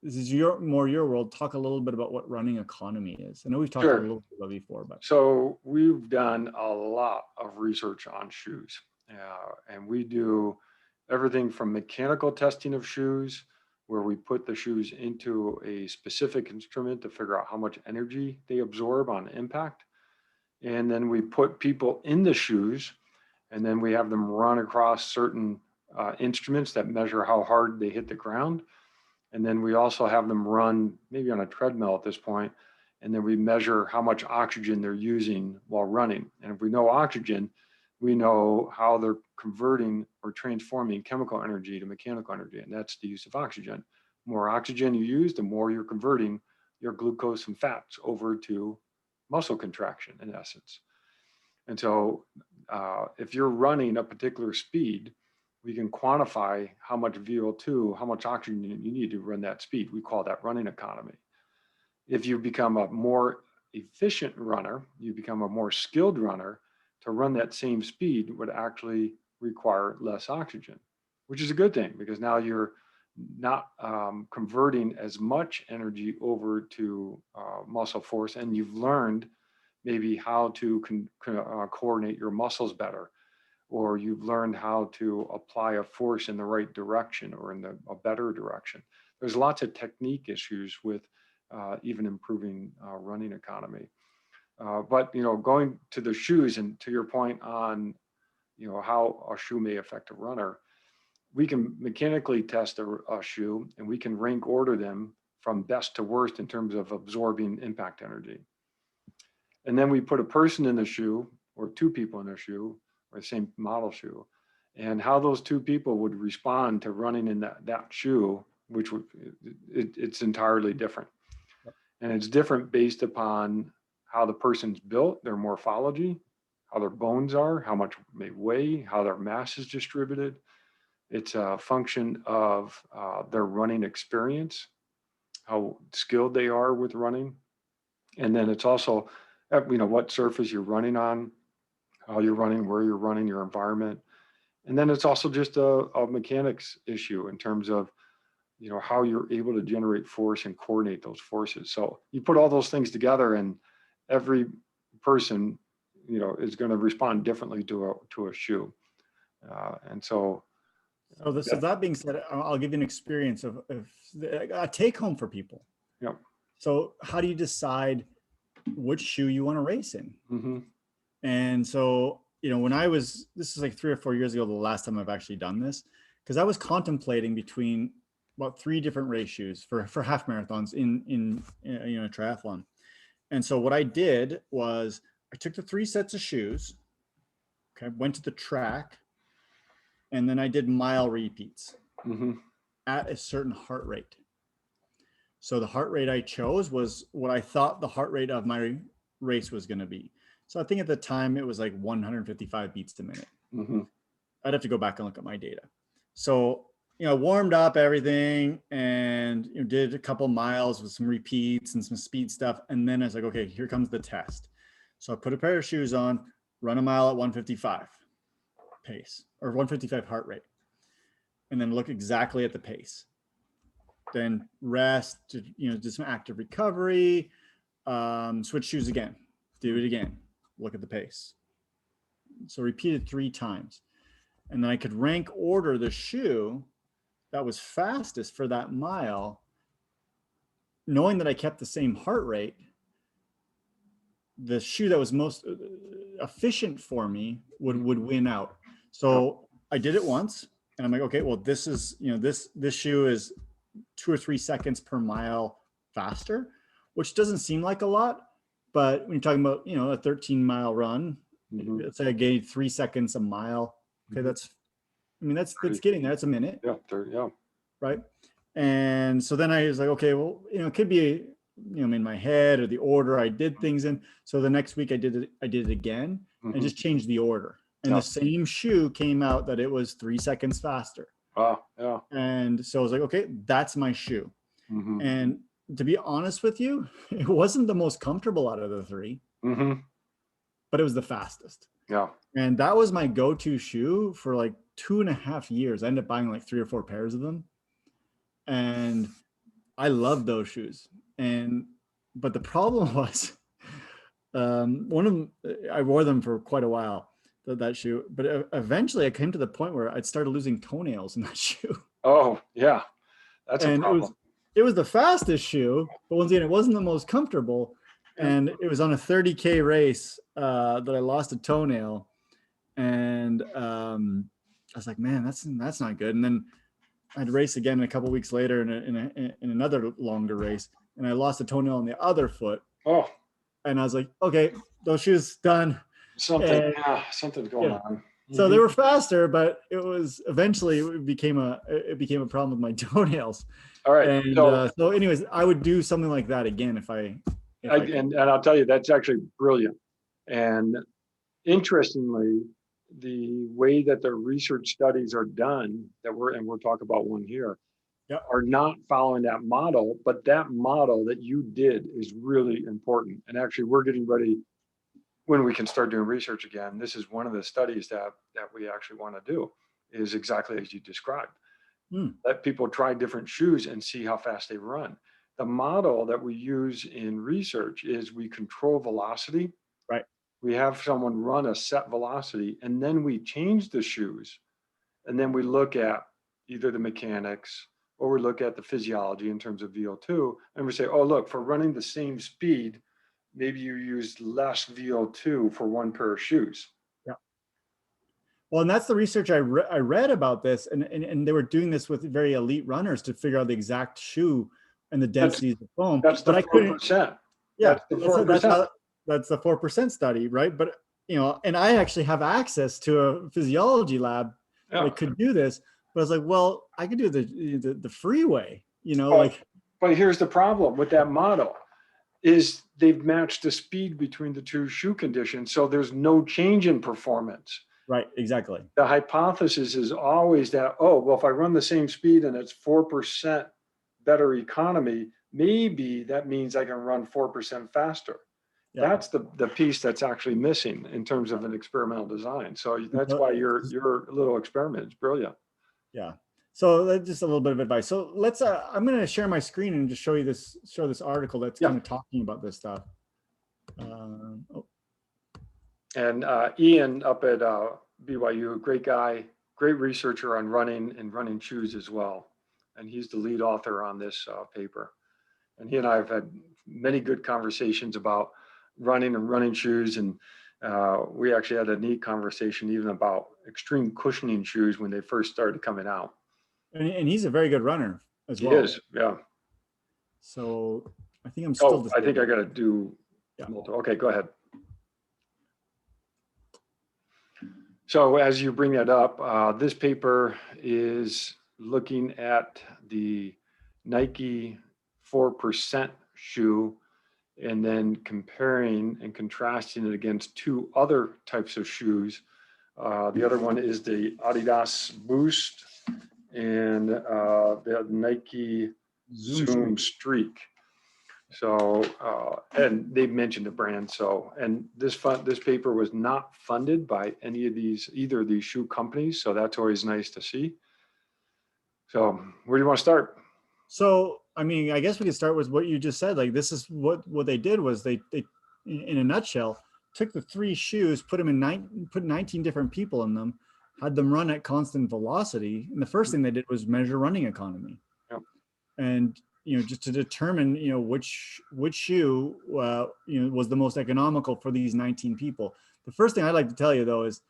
this is your world, talk a little bit about what running economy is. I know we've talked a little bit about it before, but. So we've done a lot of research on shoes, and we do everything from mechanical testing of shoes, where we put the shoes into a specific instrument to figure out how much energy they absorb on impact. And then we put people in the shoes, and then we have them run across certain instruments that measure how hard they hit the ground. And then we also have them run maybe on a treadmill at this point, and then we measure how much oxygen they're using while running. And if we know oxygen, we know how they're converting or transforming chemical energy to mechanical energy, and that's the use of oxygen. The more oxygen you use, the more you're converting your glucose and fats over to muscle contraction, in essence. And so if you're running a particular speed, we can quantify how much VO2, how much oxygen you need to run that speed. We call that running economy. If you become a more efficient runner, you become a more skilled runner, to run that same speed would actually require less oxygen, which is a good thing, because now you're not converting as much energy over to muscle force, and you've learned maybe how to coordinate your muscles better, or you've learned how to apply a force in the right direction or in a better direction. There's lots of technique issues with even improving running economy. But going to the shoes, and to your point on how a shoe may affect a runner, we can mechanically test a shoe, and we can rank order them from best to worst in terms of absorbing impact energy. And then we put a person in the shoe, or two people in a shoe, or the same model shoe, and how those two people would respond to running in that shoe, which it's entirely different. And it's different based upon how the person's built, their morphology, how their bones are, how much they weigh, how their mass is distributed. It's a function of their running experience, how skilled they are with running. And then it's also, what surface you're running on, how you're running, where you're running, your environment. And then it's also just a mechanics issue in terms of, how you're able to generate force and coordinate those forces. So you put all those things together, and every person, is going to respond differently to a shoe. And so, so that being said, I'll give you an experience of a take home for people. Yeah. So how do you decide which shoe you want to race in? Mm-hmm. And so, this is like 3 or 4 years ago, the last time I've actually done this, because I was contemplating between about 3 different race shoes for half marathons in a triathlon. And so what I did was I took the 3 sets of shoes, okay, went to the track, and then I did mile repeats at a certain heart rate. So the heart rate I chose was what I thought the heart rate of my race was going to be. So I think at the time it was like 155 beats a minute. Mm-hmm. I'd have to go back and look at my data. So, warmed up everything and did a couple miles with some repeats and some speed stuff. And then I was like, okay, here comes the test. So I put a pair of shoes on, run a mile at 155 pace or 155 heart rate, and then look exactly at the pace. Then rest, do some active recovery, switch shoes again, do it again, look at the pace. So repeated 3 times. And then I could rank order the shoe that was fastest for that mile, knowing that I kept the same heart rate. The shoe that was most efficient for me would win out. So I did it once, and I'm like, okay, well, this is, this shoe is 2 or 3 seconds per mile faster, which doesn't seem like a lot, but when you're talking about, a 13-mile run, let's say I gained 3 seconds a mile. Okay, that's getting there. It's a minute. Yeah, yeah. Right. And so then I was like, okay, well, it could be, in my head or the order I did things in. So the next week I did it again and just changed the order. And the same shoe came out that it was 3 seconds faster. Wow. Yeah. And so I was like, okay, that's my shoe. And to be honest with you, it wasn't the most comfortable out of the 3, but it was the fastest. Yeah. And that was my go-to shoe for like 2.5 years. I ended up buying like 3 or 4 pairs of them. And I loved those shoes. But the problem was, one of them, I wore them for quite a while, that shoe. But eventually I came to the point where I'd started losing toenails in that shoe. Oh, yeah. That's a problem. It was the fastest shoe, but once again, it wasn't the most comfortable. And it was on a 30K race that I lost a toenail. And I was like, man, that's not good. And then I'd race again a couple of weeks later in another longer race, and I lost a toenail on the other foot. Oh. And I was like, okay, those shoes done. Something's going on. So they were faster, but it became a problem with my toenails. All right. And so anyways, I would do something like that again if I and I'll tell you, that's actually brilliant. And interestingly, the way that the research studies are done, we'll talk about one here, are not following that model, but that model that you did is really important. And actually, we're getting ready, when we can start doing research again, this is one of the studies that we actually want to do, is exactly as you described. Let people try different shoes and see how fast they run. The model that we use in research is we control velocity. Right. We have someone run a set velocity, and then we change the shoes. And then we look at either the mechanics or we look at the physiology in terms of VO2. And we say, oh, look, for running the same speed, maybe you use less VO2 for one pair of shoes. Yeah. Well, and that's the research I read about this. And they were doing this with very elite runners to figure out the exact shoe and the densities of foam. That's the 4%. Yeah, that's the 4% study, right? But and I actually have access to a physiology lab that could do this. But I was like, well, I could do the freeway, But here's the problem with that model is they've matched the speed between the two shoe conditions, so there's no change in performance. Right, exactly. The hypothesis is always that, oh, well, if I run the same speed and it's 4% better economy, maybe that means I can run 4% faster. Yeah. That's the piece that's actually missing in terms of an experimental design. So that's why your little experiment is brilliant. Yeah. So that's just a little bit of advice. So let's, I'm going to share my screen and just show this article that's kind of talking about this stuff. And Ian up at BYU, great guy, great researcher on running and running shoes as well. And he's the lead author on this paper. And he and I have had many good conversations about running and running shoes. And we actually had a neat conversation even about extreme cushioning shoes when they first started coming out. And he's a very good runner as well. He is, yeah. So I think I'm still. I think I got to do. Yeah. Okay, go ahead. So as you bring that up, this paper is looking at the Nike 4% shoe and then comparing and contrasting it against two other types of shoes. The other one is the Adidas Boost and the Nike Zoom Streak. So, and they've mentioned the brand. So, and this paper was not funded by either of these shoe companies. So that's always nice to see. So where do you want to start? So, I mean, I guess we could start with what you just said. Like, this is what they did was they in a nutshell, took the three shoes, put 19 different people in them, had them run at constant velocity. And the first thing they did was measure running economy. Yep. And, just to determine, which shoe, was the most economical for these 19 people. The first thing I'd like to tell you, though, is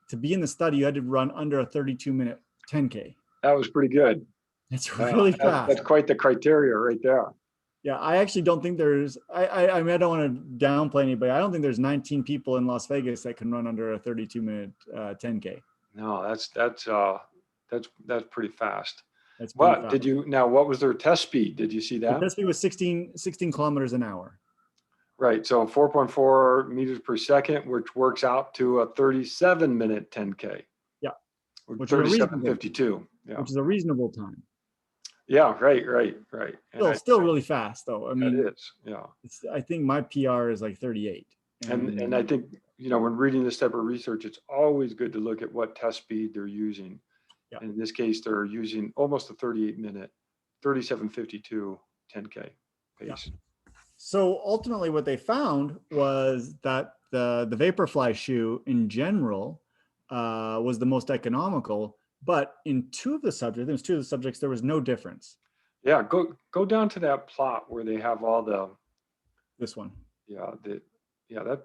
to be in the study, you had to run under a 32-minute 10K. That was pretty good. It's really fast. That's quite the criteria right there. Yeah, I actually don't think there's, I mean, I don't want to downplay anybody. I don't think there's 19 people in Las Vegas that can run under a 32-minute 10K. No, that's pretty fast. That's pretty fast. What was their test speed? Did you see that? The test speed was 16 kilometers an hour. Right, so 4.4 meters per second, which works out to a 37-minute 10K. Yeah. Which 37:52. Yeah. Which is a reasonable time. Yeah, right. Still really fast, though. I mean, it is. Yeah. I think my PR is like 38. And I think, when reading this type of research, it's always good to look at what test speed they're using. Yeah. And in this case, they're using almost a 38-minute, 37:52 10K pace. Yeah. So ultimately what they found was that the Vaporfly shoe in general was the most economical. But in two of the subjects, there was no difference. Yeah, go down to that plot where they have all the. This one. Yeah,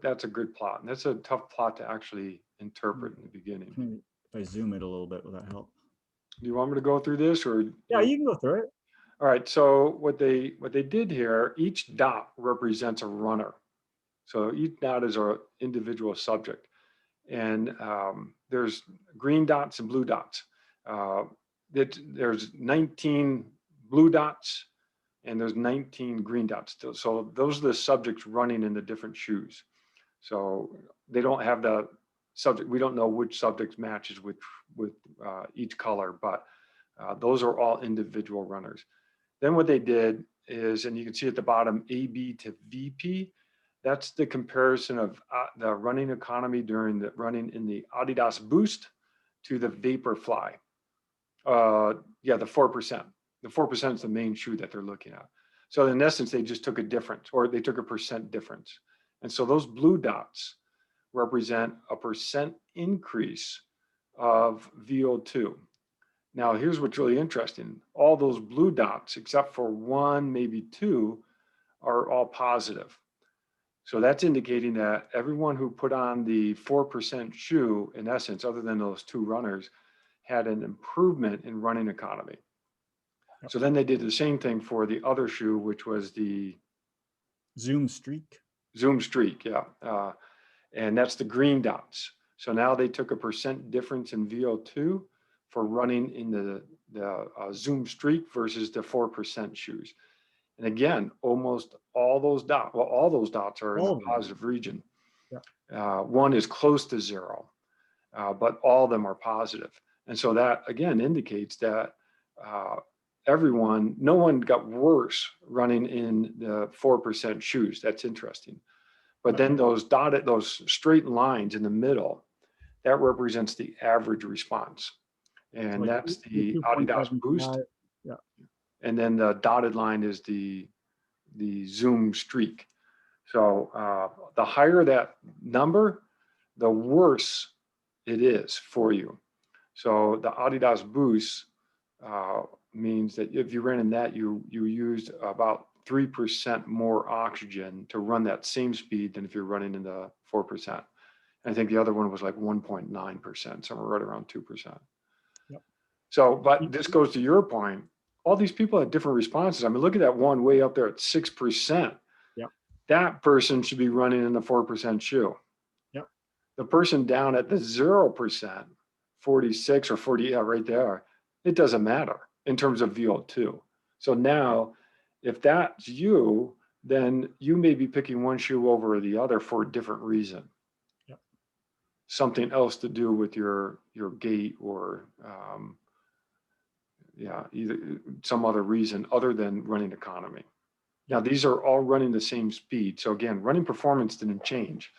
that's a good plot, and that's a tough plot to actually interpret in the beginning. If I zoom it a little bit, will that help? Do you want me to go through this, or? Yeah, you can go through it. All right. So what they did here, each dot represents a runner. So each dot is an individual subject. And there's green dots and blue dots. There's 19 blue dots and there's 19 green dots. So those are the subjects running in the different shoes. So they don't have the subject. We don't know which subjects matches with each color, but those are all individual runners. Then what they did is, and you can see at the bottom, AB to VP. That's the comparison of the running economy during the running in the Adidas Boost to the Vaporfly. Yeah, the 4%. The 4% is the main shoe that they're looking at. So in essence, they just took a difference, or they took a percent difference. And so those blue dots represent a percent increase of VO2. Now, here's what's really interesting. All those blue dots, except for one, maybe two, are all positive. So that's indicating that everyone who put on the 4% shoe, in essence, other than those two runners, had an improvement in running economy. Yep. So then they did the same thing for the other shoe, which was the Zoom Streak. Zoom Streak, yeah. And that's the green dots. So now they took a percent difference in VO2 for running in the Zoom Streak versus the 4% shoes. And again, almost all those dots, well, all those dots are in the positive region. Yeah. One is close to zero, but all of them are positive. And so that, again, indicates that no one got worse running in the 4% shoes. That's interesting. But then those straight lines in the middle, that represents the average response. And so like that's the Adidas Boost. Yeah. And then the dotted line is the Zoom Streak. So the higher that number, the worse it is for you. So the Adidas Boost means that if you ran in that, you used about 3% more oxygen to run that same speed than if you're running in the 4%. I think the other one was like 1.9%, somewhere right around 2%. Yep. So, but this goes to your point. All these people had different responses. I mean, look at that one way up there at 6%. Yep. That person should be running in the 4% shoe. Yep. The person down at the 0%, 46 or 40, yeah, right there, it doesn't matter in terms of VO2. So now, if that's you, then you may be picking one shoe over the other for a different reason. Yep. Something else to do with your gait or either some other reason other than running economy. Now, these are all running the same speed. So again, running performance didn't change.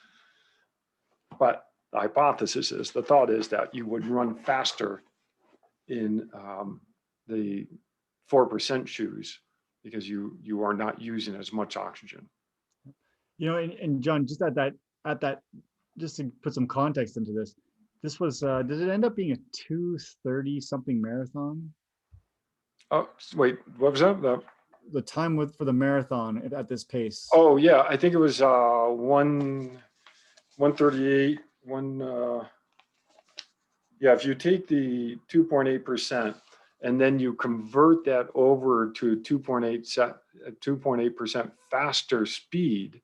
But the hypothesis is, the thought is that you would run faster in the 4% shoes because you are not using as much oxygen. You know, and John, just at that, just to put some context into this, this was, did it end up being a 2:30 something marathon? Oh, wait, what was that? The time for the marathon at this pace. Oh yeah, I think it was 1:38. Yeah, if you take the 2.8% and then you convert that over to 2.8% faster speed,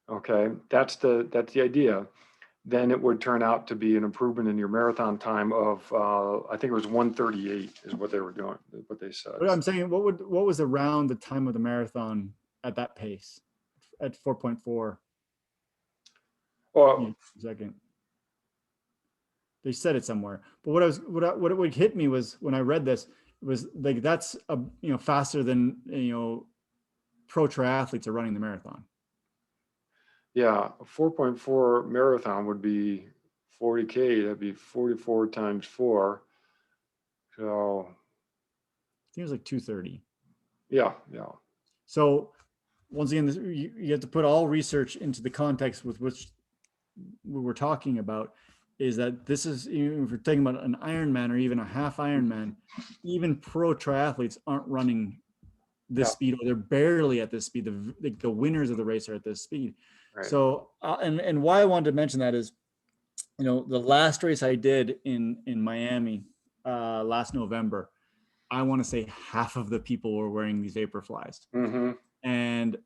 okay, that's the idea. Then it would turn out to be an improvement in your marathon time of I think it was 1:38 is what they were doing, what they said. But I'm saying, what was around the time of the marathon at that pace, at 4.4? Well, second. They said it somewhere, but what it would hit me was when I read this, it was like, that's faster than pro triathletes are running the marathon. Yeah, a 4.4 marathon would be 40K. That'd be 44 times 4. So I think it was like 2:30. Yeah. So once again, you have to put all research into the context with which we were talking about. Is that this is, if we're talking about an Ironman or even a half Ironman, even pro triathletes aren't running this speed, or they're barely at this speed. The winners of the race are at this speed. Right. So, and why I wanted to mention that is, the last race I did in Miami last November, I want to say half of the people were wearing these Vaporflies. Mm-hmm. And,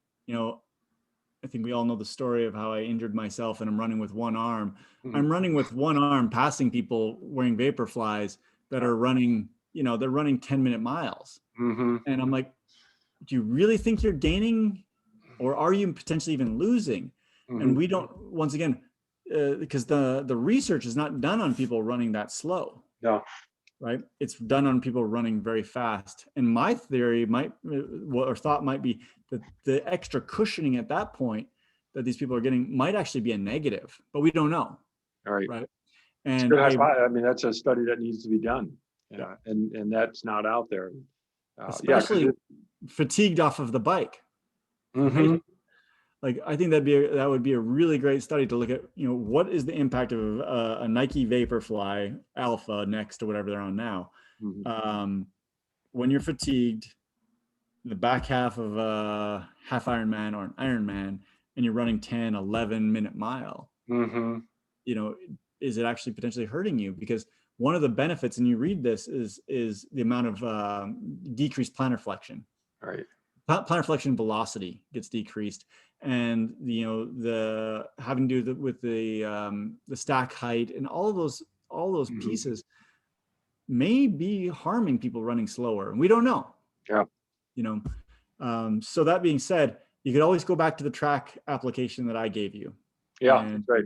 I think we all know the story of how I injured myself and I'm running with one arm. Mm-hmm. I'm running with one arm, passing people wearing Vaporflies that are running, they're running 10-minute miles. Mm-hmm. And I'm like, do you really think you're gaining, or are you potentially even losing? Mm-hmm. And we don't, once again, because the research is not done on people running that slow. No. Right? It's done on people running very fast. And my theory thought might be that the extra cushioning at that point that these people are getting might actually be a negative, but we don't know. All right. Right. And I mean, that's a study that needs to be done. And that's not out there. Especially fatigued off of the bike. Mm-hmm. Right? Like, I think that would be a really great study to look at, what is the impact of a Nike Vaporfly Alpha next to whatever they're on now. Mm-hmm. When you're fatigued, the back half of a half Ironman or an Ironman, and you're running 10, 11-minute mile, Mm-hmm. Is it actually potentially hurting you? Because one of the benefits, and you read this, is the amount of decreased plantar flexion. Right. Plantar flexion velocity gets decreased, and the having to do with the stack height and all those Mm-hmm. pieces may be harming people running slower, and we don't know. Yeah. So that being said, you could always go back to the track application that I gave you. Yeah, and, right.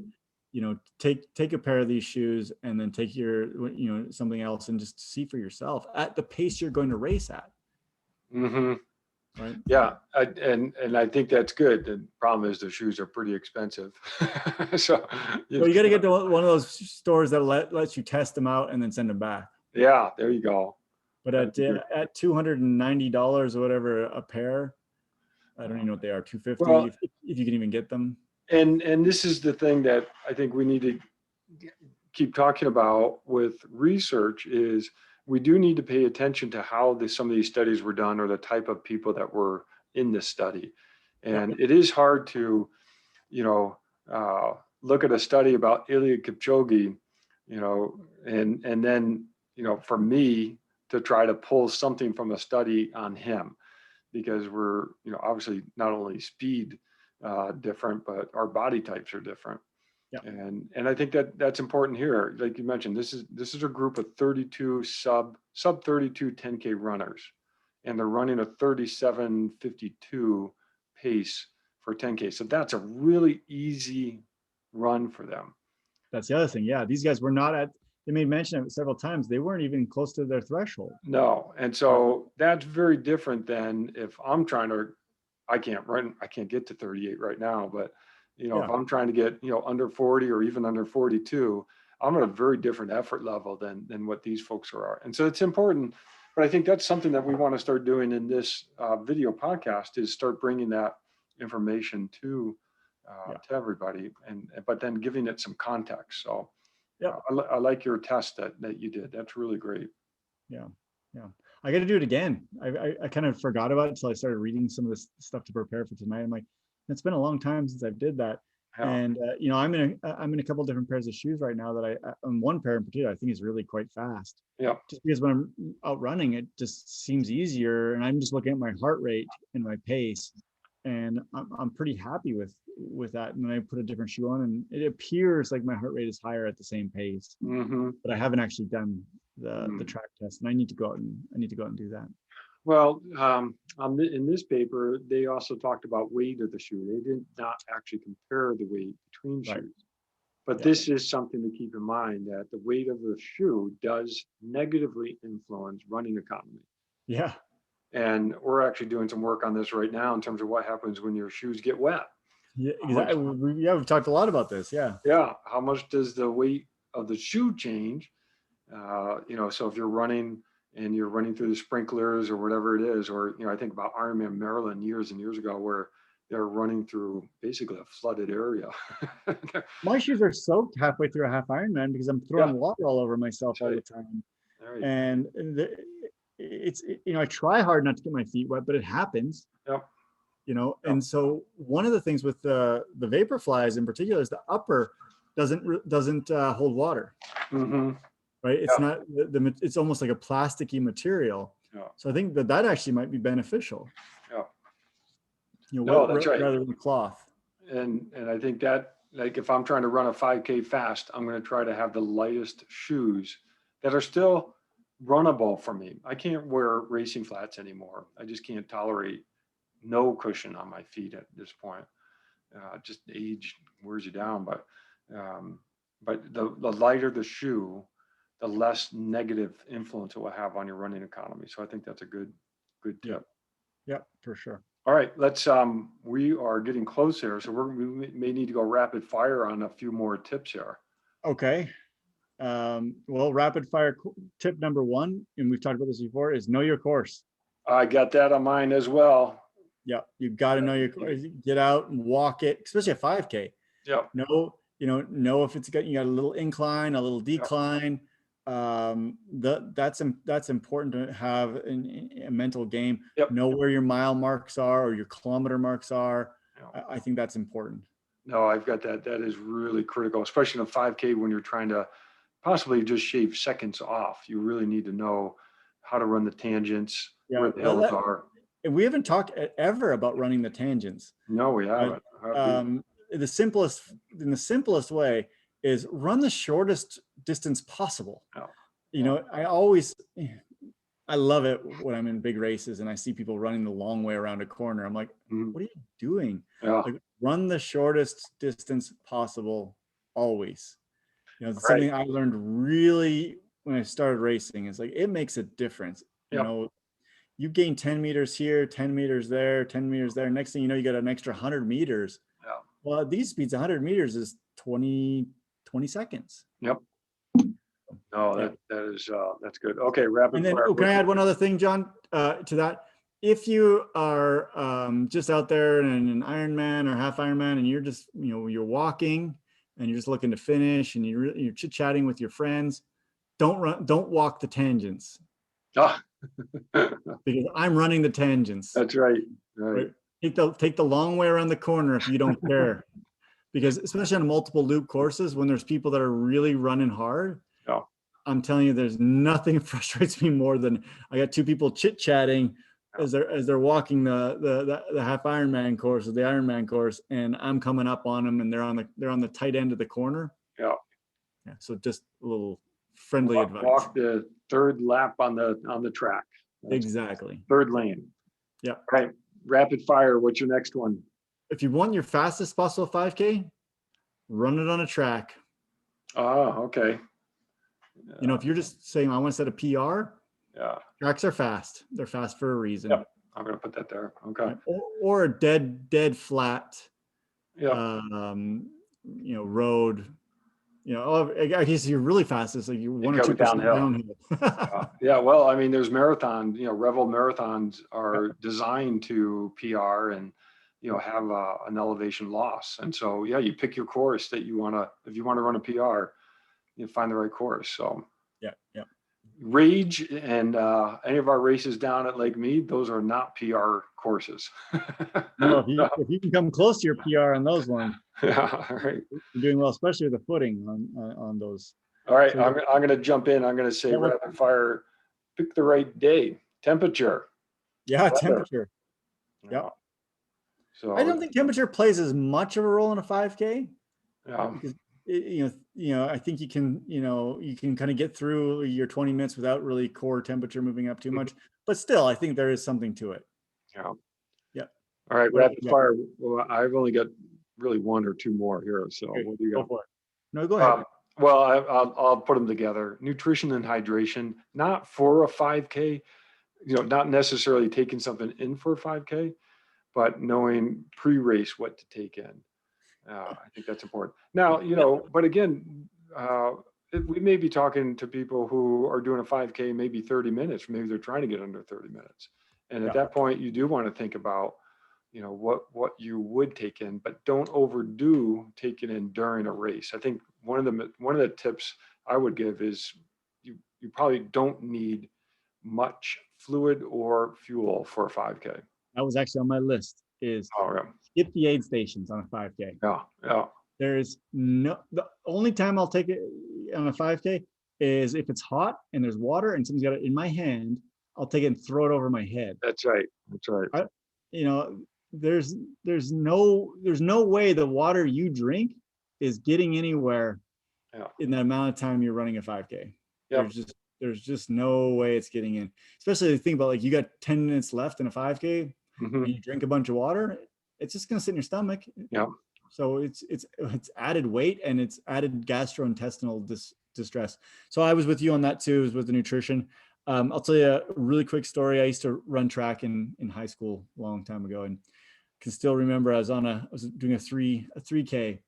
Take a pair of these shoes, and then take your something else, and just see for yourself at the pace you're going to race at. Mm-hmm. Right. Yeah, and I think that's good. The problem is the shoes are pretty expensive. So you got to get to one of those stores that lets you test them out and then send them back. Yeah, there you go. But at $290 or whatever a pair, I don't even know what they are, $250 if you can even get them. And this is the thing that I think we need to keep talking about with research is we do need to pay attention to how some of these studies were done, or the type of people that were in this study. And it is hard to, look at a study about Eliud Kipchoge, and then, for me to try to pull something from a study on him, because we're, obviously not only speed different, but our body types are different. Yeah. And I think that's important here. Like you mentioned, this is a group of 32 sub 32 10K runners, and they're running a 37:52 pace for 10K. So that's a really easy run for them. That's the other thing. Yeah, these guys were not they made mention of it several times. They weren't even close to their threshold. No. And so that's very different than if I'm trying to, I can't get to 38 right now, but if I'm trying to get, under 40 or even under 42, I'm at a very different effort level than what these folks are. And so it's important, but I think that's something that we want to start doing in this video podcast, is start bringing that information to everybody, but then giving it some context. So I like your test that you did. That's really great. Yeah. I got to do it again. I kind of forgot about it until I started reading some of this stuff to prepare for tonight. I'm like, it's been a long time since I did that. Yeah. And I'm in a couple of different pairs of shoes right now that on one pair in particular, I think is really quite fast. Yeah. Just because when I'm out running, it just seems easier, and I'm just looking at my heart rate and my pace, and I'm pretty happy with that. And then I put a different shoe on, and it appears like my heart rate is higher at the same pace. Mm-hmm. But I haven't actually done the track test, and I need to go out and do that. Well, in this paper, they also talked about weight of the shoe. They did not actually compare the weight between shoes. But this is something to keep in mind, that the weight of the shoe does negatively influence running economy. Yeah. And we're actually doing some work on this right now in terms of what happens when your shoes get wet. Yeah, exactly. We've talked a lot about this. Yeah. Yeah. How much does the weight of the shoe change? So if you're running and you're running through the sprinklers or whatever it is, or, I think about Ironman Maryland years and years ago, where they're running through basically a flooded area. My shoes are soaked halfway through a half Ironman because I'm throwing water all over myself all the time. And I try hard not to get my feet wet, but it happens. Yep. And so one of the things with the Vaporflies in particular is the upper doesn't hold water. Mm-hmm. Right. It's not it's almost like a plasticky material. Yeah. So I think that actually might be beneficial. Yeah. That's right. Rather than cloth. And I think that, like, if I'm trying to run a 5K fast, I'm going to try to have the lightest shoes that are still runnable for me. I can't wear racing flats anymore. I just can't tolerate no cushion on my feet at this point. Just age wears you down. But the lighter the shoe, the less negative influence it will have on your running economy. So I think that's a good tip. Yeah, for sure. All right, we are getting close here. So we may need to go rapid fire on a few more tips here. Okay. Well, rapid fire tip number one, and we've talked about this before, is know your course. I got that on mine as well. Yeah, you got to know your course. Get out and walk it, especially a 5K. Yep. Know if you got a little incline, a little decline. Yep. That's important to have a mental game. Yep. Know where your mile marks are or your kilometer marks are. Yep. I think that's important. No, I've got that. That is really critical, especially in a 5K when you're trying to possibly just shave seconds off. You really need to know how to run the tangents, where the hills are. And we haven't talked ever about running the tangents. No, we haven't. The simplest way is run the shortest distance possible. Oh. I love it when I'm in big races and I see people running the long way around a corner. I'm like, what are you doing? Yeah. Like, run the shortest distance possible always. Something I learned really when I started racing is like, it makes a difference. Yep. You gain 10 meters here, 10 meters there, 10 meters there. Next thing you know, you got an extra 100 meters. Yeah. Well, at these speeds, 100 meters is 20 seconds. Yep. No, that's good. Okay, rapid fire. And then, can I add one other thing, John, to that? If you are just out there in an Ironman or half Ironman, and you're just, you're walking and you're just looking to finish, and you're chit-chatting with your friends, don't walk the tangents. Oh. Because I'm running the tangents. That's right. Right. Take the long way around the corner if you don't care. Because especially on multiple loop courses, when there's people that are really running hard, I'm telling you, there's nothing that frustrates me more than I got two people chit-chatting as they're walking the half Ironman course or the Ironman course, and I'm coming up on them, and they're on the tight end of the corner. Yeah. So just a little friendly advice. Walk the third lap on the track. Exactly. Third lane. Yeah. All right. Rapid fire. What's your next one? If you want your fastest possible 5K, run it on a track. Oh, okay. If you're just saying, I want to set a PR, tracks are fast. They're fast for a reason. Yep. I'm going to put that there. Okay. Or a dead flat, road. I guess you're really fast. It's like you 1 or 2% downhill. Yeah. Well, I mean, there's marathon, Revel marathons are designed to PR and, have an elevation loss. And so, you pick your course that you want to, if you want to run a PR, you find the right course. So yeah. Rage and any of our races down at Lake Mead, those are not PR courses. No, if you can come close to your PR on those ones, all right, you're doing well, especially with the footing on those. All right, so, I'm going to jump in. I'm going to say rapid fire. Pick the right day, temperature. Yeah, weather. Temperature. Yeah. So I don't think temperature plays as much of a role in a 5K. Yeah. Because I think you can kind of get through your 20 minutes without really core temperature moving up too much, but still, I think there is something to it. Yeah. Yeah. All right. Rapid fire. Well, I've only got really one or two more here. So okay, what do you got? Go for it. No, go ahead. Well, I'll put them together. Nutrition and hydration, not for a 5K, not necessarily taking something in for a 5K, but knowing pre-race what to take in. I think that's important. Now, but again, we may be talking to people who are doing a 5K, maybe 30 minutes. Maybe they're trying to get under 30 minutes. And at that point, you do want to think about, what you would take in, but don't overdo taking in during a race. I think one of the tips I would give is you probably don't need much fluid or fuel for a 5K. That was actually on my list. Is skip the aid stations on a 5K. Yeah. The only time I'll take it on a 5K is if it's hot and there's water and someone's got it in my hand, I'll take it and throw it over my head. That's right. There's no way the water you drink is getting anywhere in the amount of time you're running a 5K. Yep. There's just no way it's getting in. Especially if you think about, like, you got 10 minutes left in a 5K. Mm-hmm. And you drink a bunch of water, it's just going to sit in your stomach. Yeah. So it's added weight and it's added gastrointestinal distress. So I was with you on that too, with the nutrition. I'll tell you a really quick story. I used to run track in high school a long time ago, and can still remember I was doing a 3K,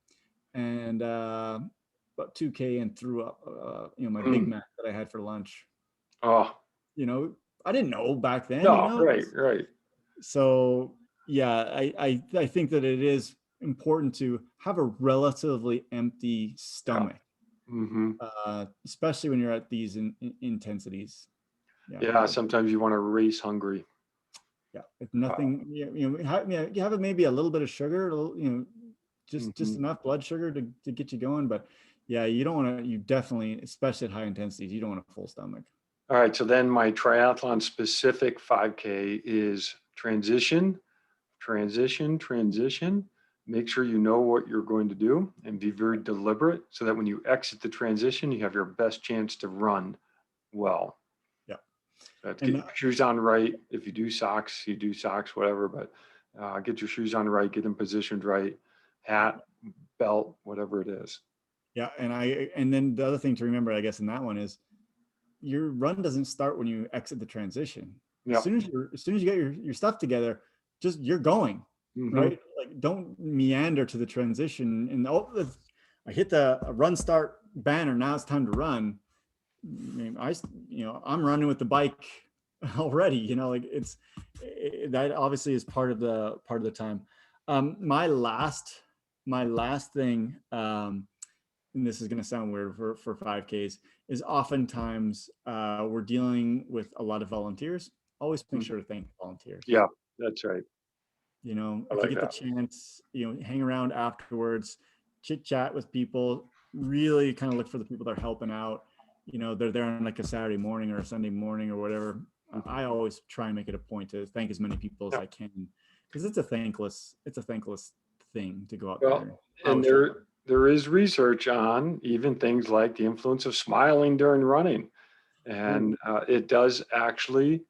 and about 2K and threw up, my Big Mac that I had for lunch. Oh, I didn't know back then, no, right. So yeah, I think that it is important to have a relatively empty stomach, especially when you're at these intensities. Yeah, sometimes you want to race hungry. Yeah, if nothing, you have maybe a little bit of sugar, just enough blood sugar to get you going. But yeah, you don't want to. You definitely, especially at high intensities, you don't want a full stomach. All right, so then my triathlon specific 5K is transition. Make sure you know what you're going to do and be very deliberate so that when you exit the transition, you have your best chance to run well. Yeah. Get your shoes on right. If you do socks, whatever, but get your shoes on right, get them positioned right, hat, belt, whatever it is. Yeah, and then the other thing to remember, I guess, in that one is your run doesn't start when you exit the transition. As soon as you get your stuff together, just you're going, right? Like don't meander to the transition and I hit the run start banner. Now it's time to run. I'm running with the bike already. That obviously is part of the time. My last thing. And this is going to sound weird for 5Ks, is oftentimes we're dealing with a lot of volunteers. Always make sure to thank volunteers. Yeah, that's right. If you get the chance, hang around afterwards, chit chat with people, really kind of look for the people that are helping out. They're there on like a Saturday morning or a Sunday morning or whatever. I always try and make it a point to thank as many people as I can, because it's a thankless thing to go out there. And there is research on even things like the influence of smiling during running, and it does actually,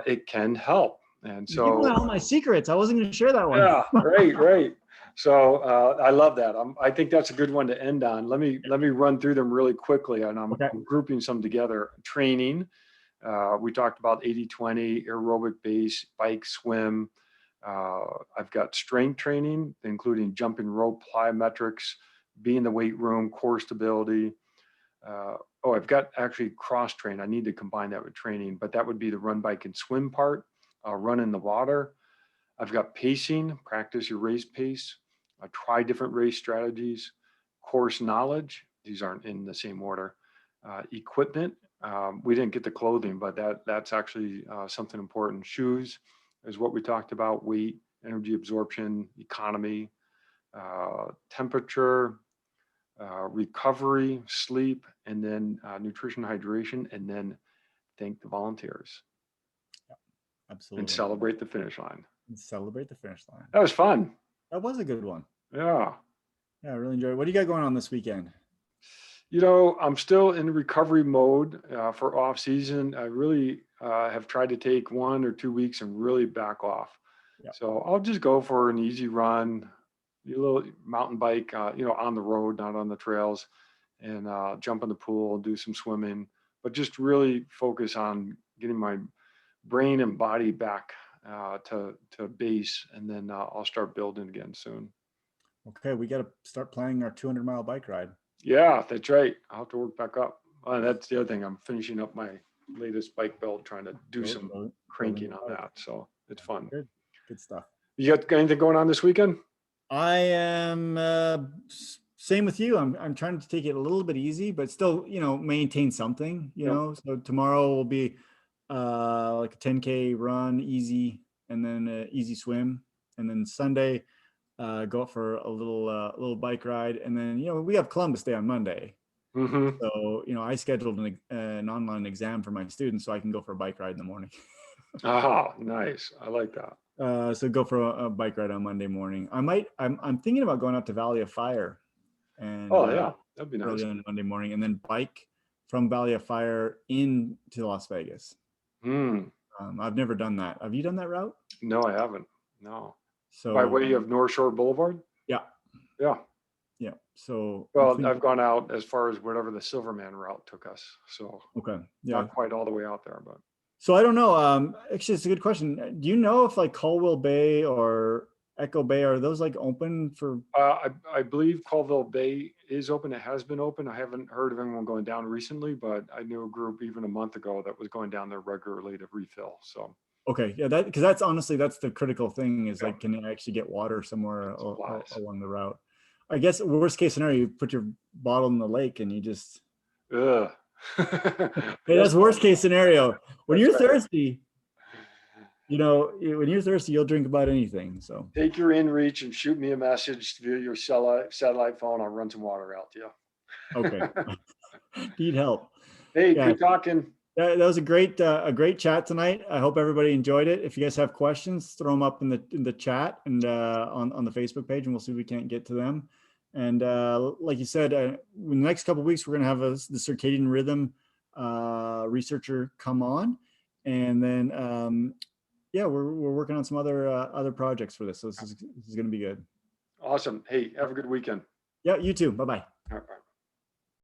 it can help. And so, you giving out my secrets. I wasn't going to share that one. Yeah, right. So I love that. I think that's a good one to end on. Let me run through them really quickly, and I'm grouping some together. Training. We talked about 80-20, aerobic base, bike, swim. I've got strength training, including jumping rope, plyometrics, be in the weight room, core stability. I've got actually cross train. I need to combine that with training, but that would be the run, bike, and swim part. Run in the water. I've got pacing, practice your race pace. Try different race strategies. Course knowledge. These aren't in the same order. Equipment. We didn't get the clothing, but that's actually something important. Shoes is what we talked about. Weight, energy absorption, economy, temperature, recovery, sleep, and then nutrition, hydration, and then thank the volunteers. Yeah, absolutely. And celebrate the finish line. That was fun. That was a good one. Yeah, I really enjoyed it. What do you got going on this weekend? I'm still in recovery mode for off season. I really have tried to take 1 or 2 weeks and really back off. Yep. So I'll just go for an easy run, a little mountain bike, on the road, not on the trails, and jump in the pool, do some swimming, but just really focus on getting my brain and body back to base, and then I'll start building again soon. Okay, we got to start planning our 200-mile bike ride. Yeah, that's right. I'll have to work back up. That's the other thing. I'm finishing up my latest bike build, trying to do some cranking on that. So it's fun. Good stuff. You got anything going on this weekend? I am same with you. I'm trying to take it a little bit easy, but still, maintain something. So tomorrow will be like a 10K run, easy, and then an easy swim, and then Sunday go out for a little bike ride, and then we have Columbus Day on Monday. So I scheduled an online exam for my students so I can go for a bike ride in the morning. Oh, nice. I like that. So go for a bike ride on Monday morning. I'm thinking about going out to Valley of Fire, and that'd be nice. On Monday morning, and then bike from Valley of Fire into Las Vegas. I've never done that. Have you done that route? No, I haven't. No. So by way of North Shore Boulevard? Yeah. So I've gone out as far as whatever the Silverman route took us. So not quite all the way out there, but. So I don't know. Actually, it's a good question. Do you know if like Colwell Bay or Echo Bay, are those like open for? I believe Colville Bay is open. It has been open. I haven't heard of anyone going down recently, but I knew a group even a month ago that was going down there regularly to refill. So. Okay, yeah, because that's honestly, that's the critical thing is Yeah. like, can you actually get water somewhere Supplies. along the route? I guess worst case scenario, you put your bottle in the lake and you just. Ugh. Hey, that's worst case scenario. When That's you're right. thirsty, when you're thirsty, you'll drink about anything. So Take your inReach and shoot me a message via your satellite phone. I'll run some water out to you. okay, need help. Hey, Yeah, good talking. that was a great chat tonight. I hope everybody enjoyed it. If you guys have questions, throw them up in the chat and on the Facebook page, and we'll see if we can't get to them. And like you said, in the next couple of weeks, we're going to have the circadian rhythm researcher come on, and then yeah, we're working on some other projects for this. So this is going to be good. Awesome. Hey, have a good weekend. Yeah, you too. Bye-bye. All right.